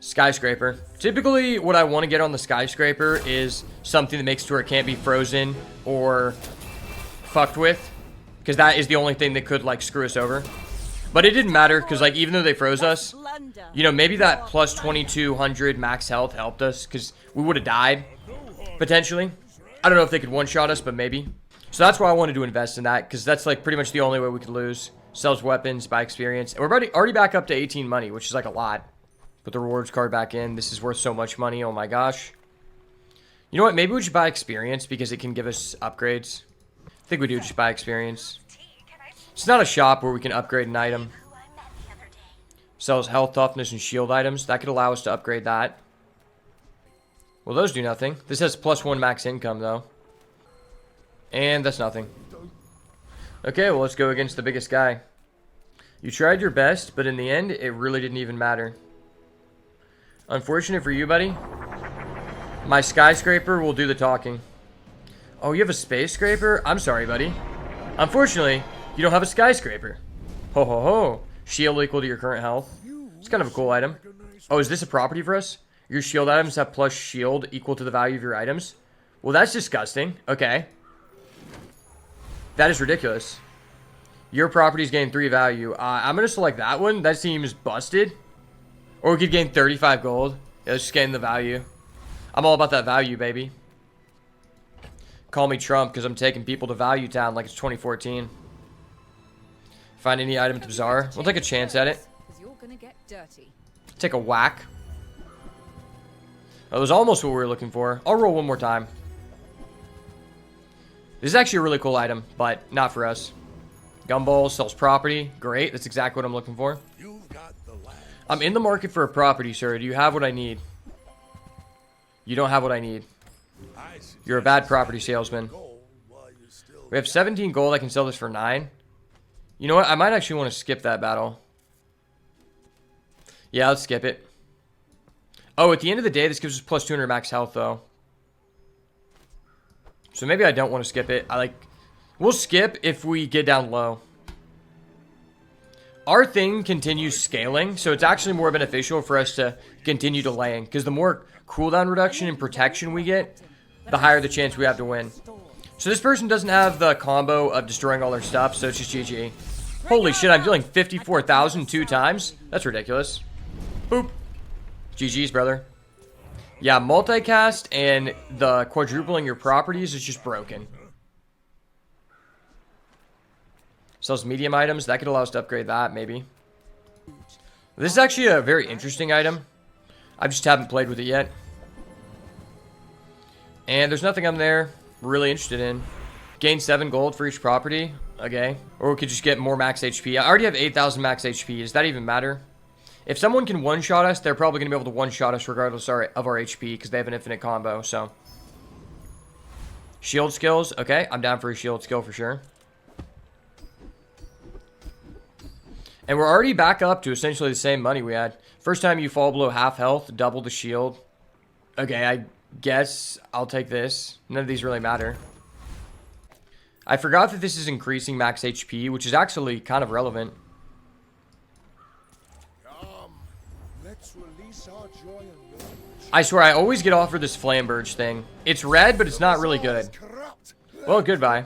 skyscraper. Typically, what I want to get on the skyscraper is something that makes it to where it can't be frozen or fucked with. Because that is the only thing that could, like, screw us over. But it didn't matter, because, like, even though they froze us, you know, maybe that plus 2200 max health helped us, because we would have died, potentially. I don't know if they could one-shot us, but maybe. So that's why I wanted to invest in that, because that's, like, pretty much the only way we could lose. Sells weapons, buy experience. And we're already back up to 18 money, which is, like, a lot. Put the rewards card back in. This is worth so much money. Oh, my gosh. You know what? Maybe we should buy experience, because it can give us upgrades. I think we do just buy experience. It's not a shop where we can upgrade an item. Sells health, toughness, and shield items. That could allow us to upgrade that. Well, those do nothing. This has +1 max income, though. And that's nothing. Okay, well, let's go against the biggest guy. You tried your best, but in the end, it really didn't even matter. Unfortunate for you, buddy. My skyscraper will do the talking. Oh, you have a space scraper? I'm sorry, buddy. Unfortunately, you don't have a skyscraper. Ho ho ho. Shield equal to your current health. It's kind of a cool item. Oh, is this a property for us? Your shield items have plus shield equal to the value of your items. Well, that's disgusting. Okay. That is ridiculous. Your properties gain 3 value. I'm going to select that one. That seems busted. Or we could gain 35 gold. Yeah, let's just gain the value. I'm all about that value, baby. Call me Trump because I'm taking people to Value Town like it's 2014. Find any item at the bazaar. We'll take a chance at it. Take a whack. That was almost what we were looking for. I'll roll one more time. This is actually a really cool item, but not for us. Gumball sells property. Great. That's exactly what I'm looking for. I'm in the market for a property, sir. Do you have what I need? You don't have what I need. You're a bad property salesman. We have 17 gold. I can sell this for 9. You know what? I might actually want to skip that battle. Yeah, let's skip it. Oh, at the end of the day, this gives us plus 200 max health, though. So maybe I don't want to skip it. We'll skip if we get down low. Our thing continues scaling, so it's actually more beneficial for us to continue delaying. Because the more cooldown reduction and protection we get, the higher the chance we have to win. So this person doesn't have the combo of destroying all their stuff, so it's just GG. Holy shit, I'm dealing 54,000 2 times? That's ridiculous. Boop. GG's, brother. Yeah, multicast and the quadrupling your properties is just broken. Sells medium items. That could allow us to upgrade that, maybe. This is actually a very interesting item. I just haven't played with it yet. And there's nothing I'm there really interested in. Gain 7 gold for each property. Okay. Or we could just get more max HP. I already have 8,000 max HP. Does that even matter? If someone can one-shot us, they're probably going to be able to one-shot us regardless of our HP because they have an infinite combo, so. Shield skills. Okay, I'm down for a shield skill for sure. And we're already back up to essentially the same money we had. First time you fall below half health, double the shield. Okay, I guess I'll take this. None of these really matter. I forgot that this is increasing max HP, which is actually kind of relevant. I swear, I always get offered this Flamberge thing. It's red, but it's not really good. Well, goodbye.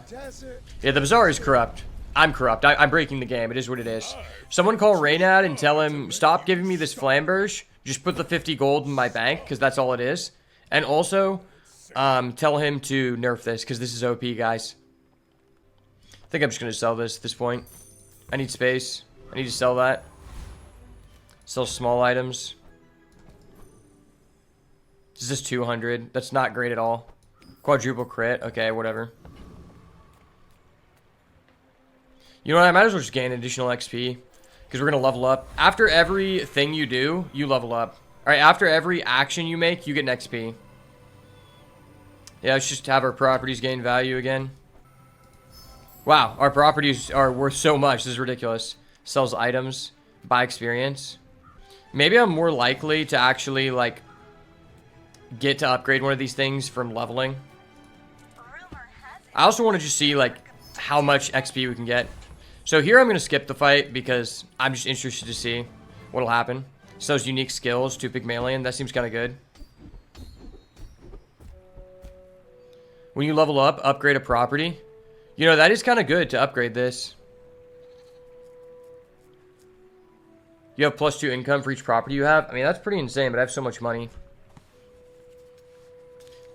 Yeah, the Bazaar is corrupt. I'm corrupt. I'm breaking the game. It is what it is. Someone call Reynad and tell him, stop giving me this Flamberge. Just put the 50 gold in my bank, because that's all it is. And also, tell him to nerf this, because this is OP, guys. I think I'm just going to sell this at this point. I need space. I need to sell that. Sell small items. This is 200. That's not great at all. Quadruple crit. Okay, whatever. You know what? I might as well just gain additional XP. Because we're going to level up. After everything you do, you level up. Alright, after every action you make, you get an XP. Yeah, let's just have our properties gain value again. Wow, our properties are worth so much. This is ridiculous. Sells items. Buy experience. Maybe I'm more likely to actually, like, get to upgrade one of these things from leveling. I also want to just see, like, how much XP we can get. So here I'm going to skip the fight because I'm just interested to see what'll happen. Sells unique skills to Pygmalien. That seems kind of good. When you level up, upgrade a property. You know, that is kind of good to upgrade this. You have +2 income for each property you have. I mean, that's pretty insane, but I have so much money.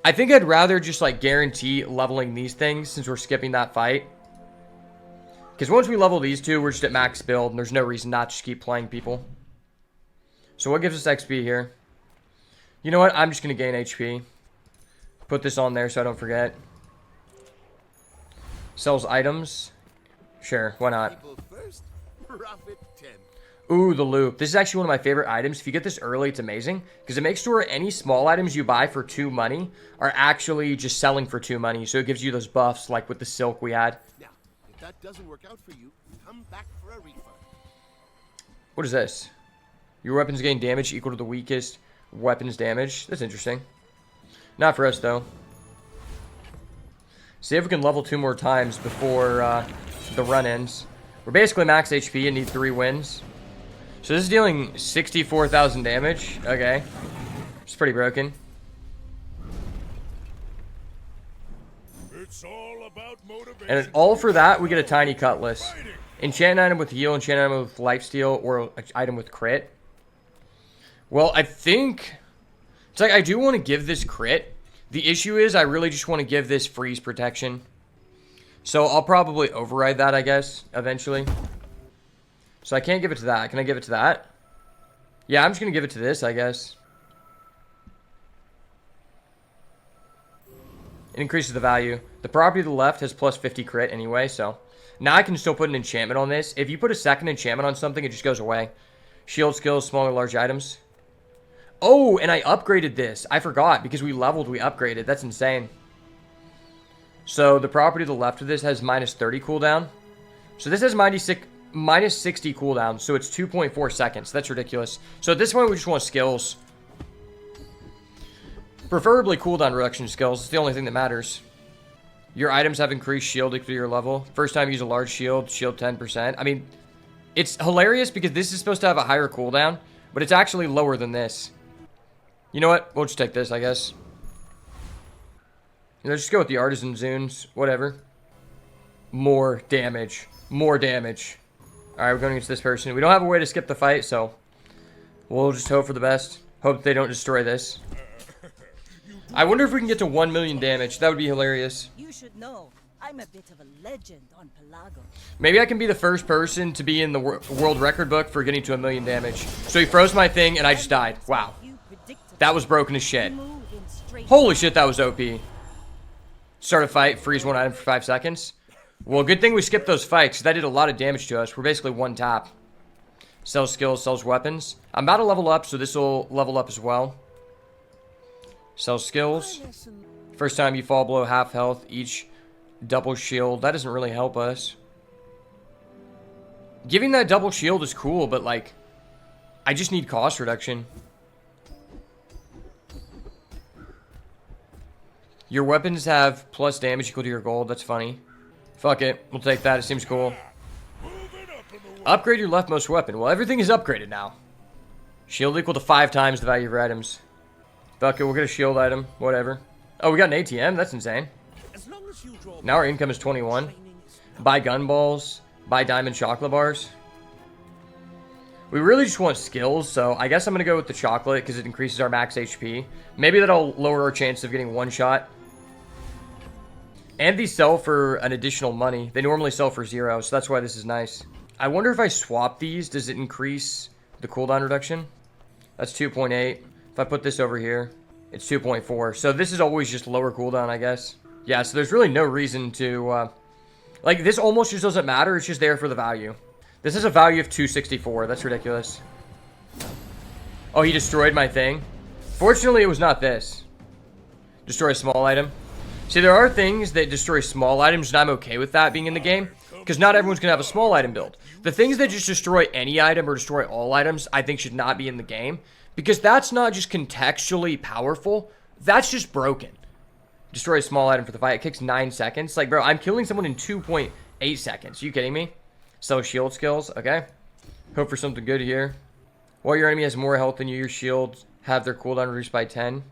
I think I'd rather just, like, guarantee leveling these things since we're skipping that fight. Because once we level these two, we're just at max build, and there's no reason not to just keep playing people. So what gives us XP here? You know what? I'm just going to gain HP. Put this on there so I don't forget. Sells items. Sure, why not? People first, profit 10. Ooh, the loop. This is actually one of my favorite items. If you get this early, it's amazing. Because it makes sure any small items you buy for 2 money are actually just selling for 2 money. So it gives you those buffs like with the silk we had. Now, if that doesn't work out for you, come back for a refund. What is this? Your weapons gain damage equal to the weakest weapons damage. That's interesting. Not for us, though. See if we can level 2 more times before the run ends. We're basically max HP and need 3 wins. So this is dealing 64,000 damage. Okay. It's pretty broken. It's all about motivation. And all for that, we get a tiny cutlass. Enchant item with heal, enchant item with lifesteal, or an item with crit. Well, I think... It's like I do want to give this crit. The issue is I really just want to give this freeze protection. So I'll probably override that, I guess, eventually. So I can't give it to that. Can I give it to that? Yeah, I'm just going to give it to this, I guess. It increases the value. The property to the left has plus 50 crit anyway, so... Now I can still put an enchantment on this. If you put a second enchantment on something, it just goes away. Shield skills, smaller, large items. Oh, and I upgraded this. I forgot. Because we leveled, we upgraded. That's insane. So the property to the left of this has minus 30 cooldown. So this has minus 60 cooldown. So it's 2.4 seconds. That's ridiculous. So at this point, we just want skills. Preferably cooldown reduction skills. It's the only thing that matters. Your items have increased shield equal to your level. First time you use a large shield, shield 10%. I mean, it's hilarious because this is supposed to have a higher cooldown, but it's actually lower than this. You know what? We'll just take this, I guess. Let's just go with the artisan zunes. Whatever. More damage. More damage. Alright, we're going against this person. We don't have a way to skip the fight, so we'll just hope for the best. Hope they don't destroy this. I wonder if we can get to 1 million damage. That would be hilarious. You should know, I'm a bit of a legend on Pelago. Maybe I can be the first person to be in the world record book for getting to 1 million damage. So he froze my thing and I just died. Wow. That was broken as shit. Holy shit, that was OP. Start a fight, freeze one item for 5 seconds. Well, good thing we skipped those fights, because that did a lot of damage to us. We're basically one tap. Sells skills, sells weapons. I'm about to level up, so this will level up as well. Sells skills. First time you fall below half health, each double shield. That doesn't really help us. Giving that double shield is cool, but like, I just need cost reduction. Your weapons have plus damage equal to your gold. That's funny. Fuck it. We'll take that. It seems cool. Upgrade your leftmost weapon. Well, everything is upgraded now. Shield equal to 5 times the value of your items. Fuck it. We'll get a shield item. Whatever. Oh, we got an ATM. That's insane. Now our income is 21. Buy gun balls. Buy diamond chocolate bars. We really just want skills, so I guess I'm going to go with the chocolate because it increases our max HP. Maybe that'll lower our chance of getting one shot. And these sell for an additional money. They normally sell for 0, so that's why this is nice. I wonder if I swap these, does it increase the cooldown reduction? That's 2.8. If I put this over here, it's 2.4. So this is always just lower cooldown, I guess. Yeah, so there's really no reason to... like, this almost just doesn't matter. It's just there for the value. This is a value of 264. That's ridiculous. Oh, he destroyed my thing. Fortunately, it was not this. Destroy a small item. See, there are things that destroy small items, and I'm okay with that being in the game. Because not everyone's going to have a small item build. The things that just destroy any item or destroy all items, I think should not be in the game. Because that's not just contextually powerful. That's just broken. Destroy a small item for the fight. It kicks 9 seconds. Like, bro, I'm killing someone in 2.8 seconds. Are you kidding me? Sell shield skills. Okay. Hope for something good here. While your enemy has more health than you, your shields have their cooldown reduced by 10.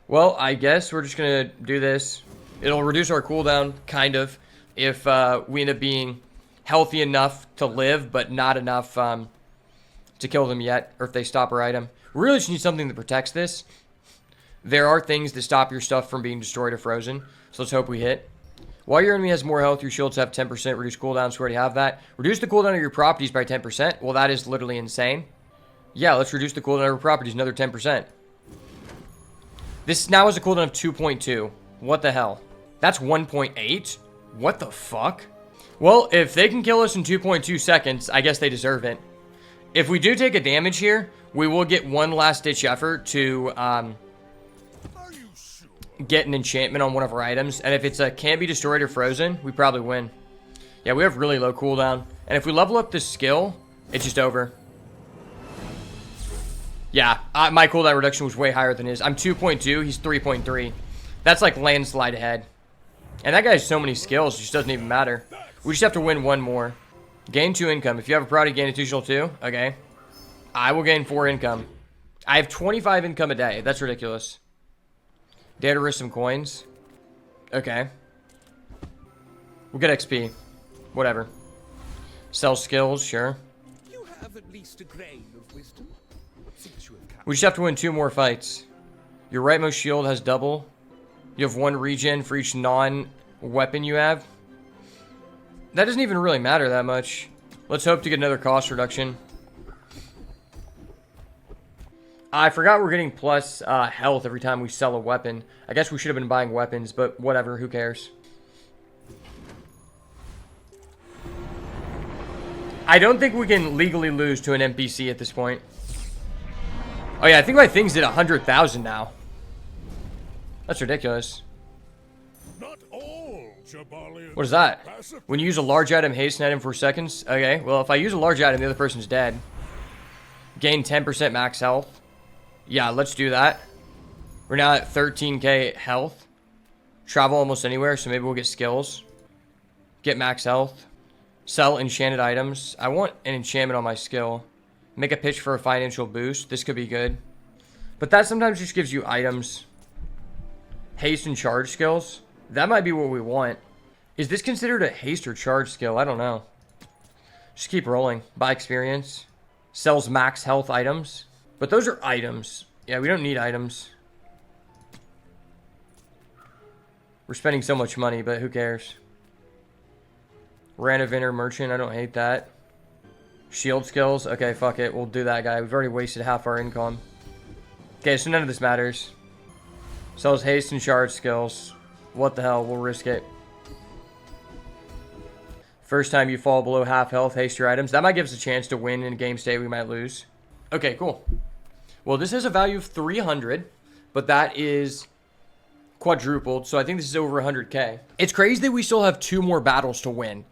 Well, I guess we're just going to do this. It'll reduce our cooldown, kind of, if we end up being healthy enough to live, but not enough to kill them yet, or if they stop our item. We really just need something that protects this. There are things that stop your stuff from being destroyed or frozen, so let's hope we hit. While your enemy has more health, your shields have 10% reduced cooldown, so we already have that. Reduce the cooldown of your properties by 10%. Well, that is literally insane. Yeah, let's reduce the cooldown of our properties another 10%. This now has a cooldown of 2.2. What the hell? That's 1.8? What the fuck? Well, if they can kill us in 2.2 seconds, I guess they deserve it. If we do take a damage here, we will get one last ditch effort to get an enchantment on one of our items. And if it's a can't be destroyed or frozen, we probably win. Yeah, we have really low cooldown. And if we level up this skill, it's just over. Yeah, my cooldown reduction was way higher than his. I'm 2.2, he's 3.3. That's like landslide ahead. And that guy has so many skills, it just doesn't even matter. We just have to win one more. Gain 2 income. If you have a priority, gain additional 2. Okay. I will gain 4 income. I have 25 income a day. That's ridiculous. Dare to risk some coins. Okay. We'll get XP. Whatever. Sell skills, sure. You have at least a grain of wisdom. We just have to win 2 more fights. Your rightmost shield has double. You have 1 regen for each non-weapon you have. That doesn't even really matter that much. Let's hope to get another cost reduction. I forgot we're getting plus health every time we sell a weapon. I guess we should have been buying weapons, but whatever, who cares? I don't think we can legally lose to an NPC at this point. Oh yeah, I think my thing's at 100,000 now. That's ridiculous. Not all What is that? When you use a large item, hasten item for seconds. Okay, well, if I use a large item, the other person's dead. Gain 10% max health. Yeah, let's do that. We're now at 13k health. Travel almost anywhere, so maybe we'll get skills. Get max health. Sell enchanted items. I want an enchantment on my skill. Make a pitch for a financial boost. This could be good. But that sometimes just gives you items. Haste and charge skills. That might be what we want. Is this considered a haste or charge skill? I don't know. Just keep rolling. Buy experience. Sells max health items. But those are items. Yeah, we don't need items. We're spending so much money, but who cares? Renovator merchant. I don't hate that. Shield skills. Okay, fuck it. We'll do that guy. We've already wasted half our income. Okay, so none of this matters. Sells haste and charge skills. What the hell? We'll risk it. First time you fall below half health, haste your items. That might give us a chance to win in a game state we might lose. Okay, cool. Well, this has a value of 300, but that is quadrupled, so I think this is over 100k. It's crazy that we still have 2 more battles to win.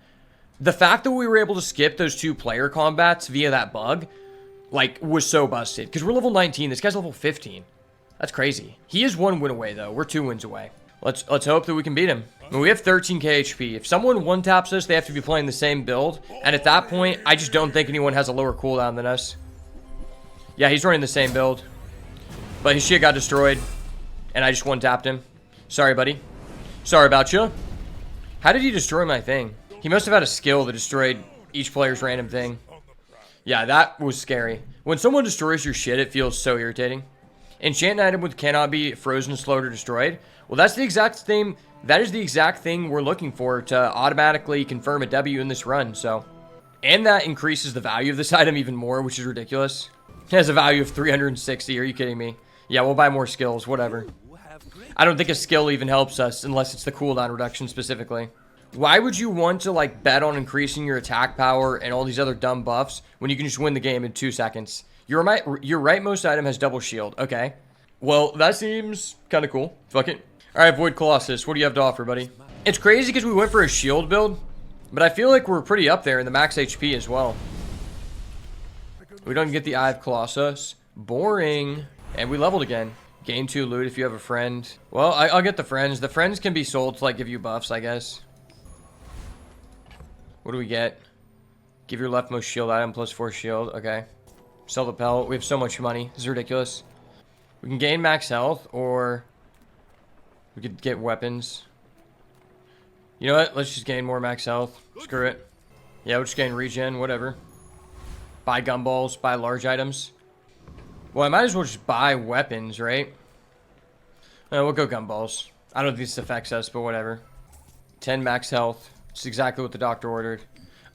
The fact that we were able to skip those 2 player combats via that bug, like, was so busted. Because we're level 19, this guy's level 15. That's crazy. He is 1 win away, though. We're 2 wins away. Let's hope that we can beat him. I mean, we have 13k HP. If someone one-taps us, they have to be playing the same build. And at that point, I just don't think anyone has a lower cooldown than us. Yeah, he's running the same build. But his shit got destroyed. And I just one-tapped him. Sorry, buddy. Sorry about you. How did he destroy my thing? He must have had a skill that destroyed each player's random thing. Yeah, that was scary. When someone destroys your shit, it feels so irritating. Enchant an item with cannot be frozen, slowed, or destroyed. Well, that's the exact thing. That is the exact thing we're looking for to automatically confirm a W in this run. So, and that increases the value of this item even more, which is ridiculous. It has a value of 360. Are you kidding me? Yeah, we'll buy more skills. Whatever. I don't think a skill even helps us unless it's the cooldown reduction specifically. Why would you want to like bet on increasing your attack power and all these other dumb buffs when you can just win the game in 2 seconds? Your rightmost item has double shield. Okay. Well, that seems kind of cool. Fuck it. All right, Void Colossus, what do you have to offer, buddy? It's crazy because we went for a shield build, but I feel like we're pretty up there in the max HP as well. We don't get the Eye of Colossus. Boring. And we leveled again. Gain 2 loot if you have a friend. Well, I'll get the friends. The friends can be sold to like give you buffs, I guess. What do we get? Give your leftmost shield item plus 4 shield. Okay. Sell the pelt. We have so much money. This is ridiculous. We can gain max health, or we could get weapons. You know what? Let's just gain more max health. Screw it. Yeah, we'll just gain regen, whatever. Buy gumballs, buy large items. Well, I might as well just buy weapons, right? We'll go gumballs. I don't think this affects us, but whatever. 10 max health. It's exactly what the doctor ordered.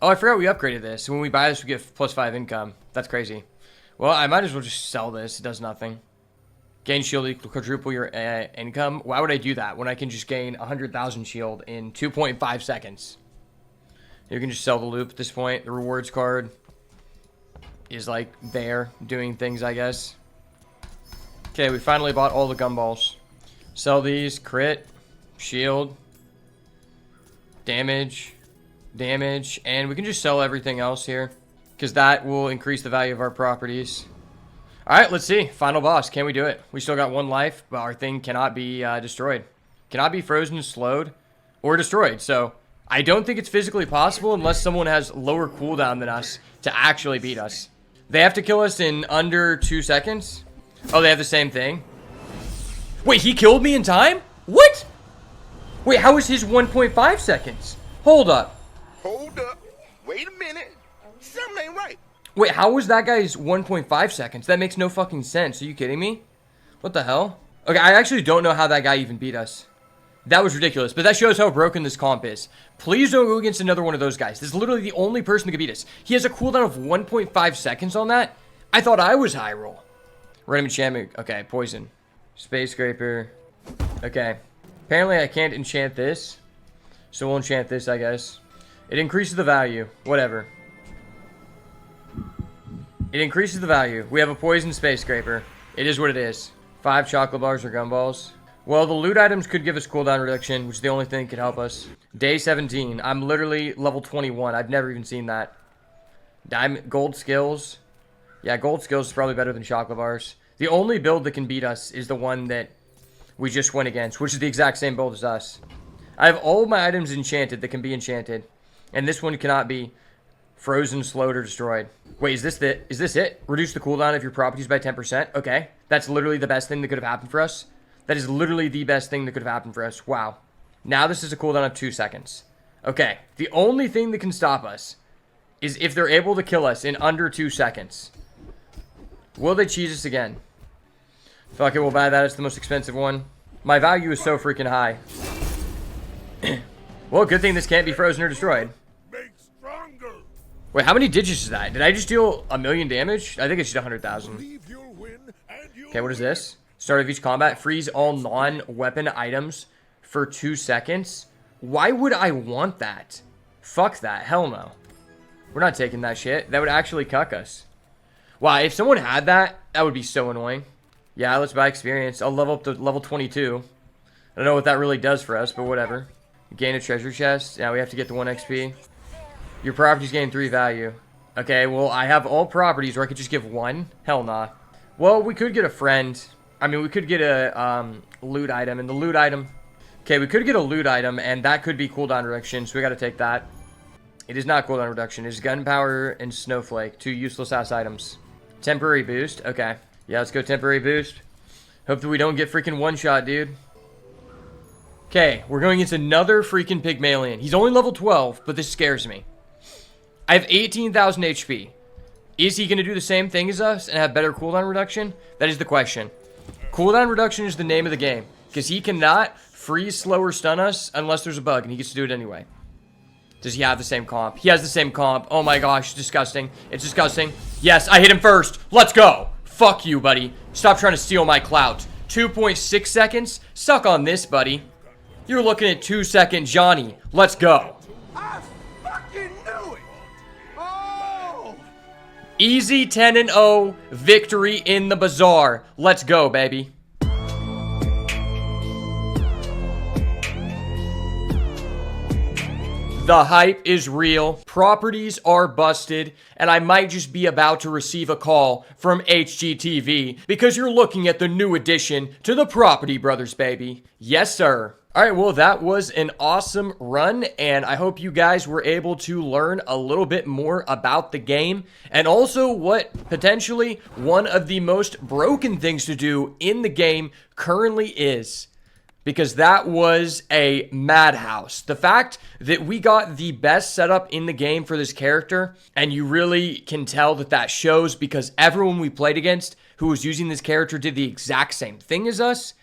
Oh, I forgot we upgraded this. When we buy this, we get plus 5 income. That's crazy. Well, I might as well just sell this. It does nothing. Gain shield equal quadruple your income. Why would I do that when I can just gain 100,000 shield in 2.5 seconds? You can just sell the loop at this point. The rewards card is like there doing things, I guess. Okay, we finally bought all the gumballs. Sell these. Crit. Shield. Damage. Damage. And we can just sell everything else here, because that will increase the value of our properties. Alright, let's see. Final boss. Can we do it? We still got 1 life, but our thing cannot be destroyed. Cannot be frozen, slowed, or destroyed. So, I don't think it's physically possible unless someone has lower cooldown than us to actually beat us. They have to kill us in under 2 seconds? Oh, they have the same thing? Wait, he killed me in time? What? Wait, how is his 1.5 seconds? Hold up. Hold up. Wait a minute. Something ain't right. Wait, how was that guy's 1.5 seconds? That makes no fucking sense. Are you kidding me? What the hell? Okay, I actually don't know how that guy even beat us. That was ridiculous, but that shows how broken this comp is. Please don't go against another one of those guys. This is literally the only person that can beat us. He has a cooldown of 1.5 seconds on that. I thought I was high roll. Random enchantment. Okay, poison. Space scraper. Okay. Apparently I can't enchant this. So we'll enchant this, I guess. It increases the value. Whatever. It increases the value. We have a poison space scraper. It is what it is. 5 chocolate bars or gumballs. Well, the loot items could give us cooldown reduction, which is the only thing that could help us. Day 17. I'm literally level 21. I've never even seen that. Diamond, gold skills. Yeah, gold skills is probably better than chocolate bars. The only build that can beat us is the one that we just went against, which is the exact same build as us. I have all of my items enchanted that can be enchanted. And this one cannot be frozen, slowed, or destroyed. Wait, is this it? Reduce the cooldown of your properties by 10%? Okay. That's literally the best thing that could have happened for us. That is literally the best thing that could have happened for us. Wow. Now this is a cooldown of 2 seconds. Okay. The only thing that can stop us is if they're able to kill us in under 2 seconds. Will they cheese us again? Fuck it, we'll buy that. It's the most expensive one. My value is so freaking high. Well, good thing this can't be frozen or destroyed. Make stronger. Wait, how many digits is that? Did I just deal 1,000,000 damage? I think it's just 100,000. Believe you'll win and you'll Okay, what is this? Start of each combat. Freeze all non-weapon items for 2 seconds. Why would I want that? Fuck that. Hell no. We're not taking that shit. That would actually cuck us. Wow, if someone had that, that would be so annoying. Yeah, let's buy experience. I'll level up to level 22. I don't know what that really does for us, but whatever. Gain a treasure chest. Now we have to get the 1 XP. Your properties gain 3 value. Okay, well, I have all properties where I could just give 1. Hell nah. Well, we could get a friend. I mean, we could get a loot item. And the loot item... Okay, we could get a loot item, and that could be cooldown reduction, so we gotta take that. It is not cooldown reduction. It's gunpowder and snowflake. 2 useless-ass items. Temporary boost. Okay. Yeah, let's go temporary boost. Hope that we don't get freaking one-shot, dude. Okay, we're going against another freaking Pygmalion. He's only level 12, but this scares me. I have 18,000 HP. Is he going to do the same thing as us and have better cooldown reduction? That is the question. Cooldown reduction is the name of the game, because he cannot freeze, slow, or stun us unless there's a bug, and he gets to do it anyway. Does he have the same comp? He has the same comp. Oh my gosh, it's disgusting. It's disgusting. Yes, I hit him first. Let's go. Fuck you, buddy. Stop trying to steal my clout. 2.6 seconds? Suck on this, buddy. You're looking at 2-second Johnny. Let's go. I fucking knew it. Oh. Easy 10-0 victory in the Bazaar. Let's go, baby. The hype is real, properties are busted, and I might just be about to receive a call from HGTV because you're looking at the new addition to the Property Brothers, baby. Yes, sir. Alright, well, that was an awesome run, and I hope you guys were able to learn a little bit more about the game, and also what potentially one of the most broken things to do in the game currently is. Because that was a madhouse. The fact that we got the best setup in the game for this character, and you really can tell that that shows because everyone we played against who was using this character did the exact same thing as us.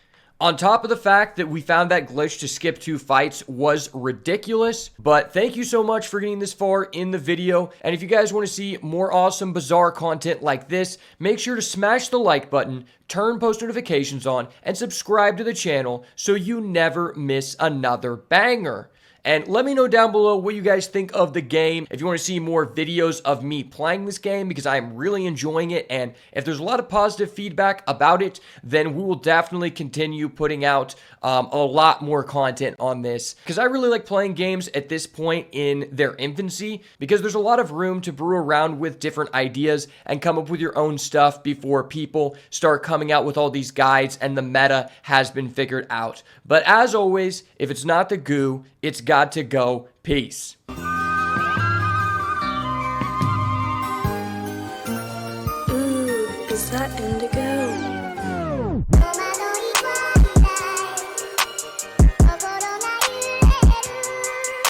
On top of the fact that we found that glitch to skip 2 fights was ridiculous. But thank you so much for getting this far in the video. And if you guys want to see more awesome Bazaar content like this, make sure to smash the like button, turn post notifications on, and subscribe to the channel so you never miss another banger. And let me know down below what you guys think of the game. If you want to see more videos of me playing this game, because I'm really enjoying it, and if there's a lot of positive feedback about it, then we will definitely continue putting out a lot more content on this, because I really like playing games at this point in their infancy, because there's a lot of room to brew around with different ideas and come up with your own stuff before people start coming out with all these guides and the meta has been figured out. But as always, if it's not the goo, it's got to go. Peace. Ooh, is that indigo?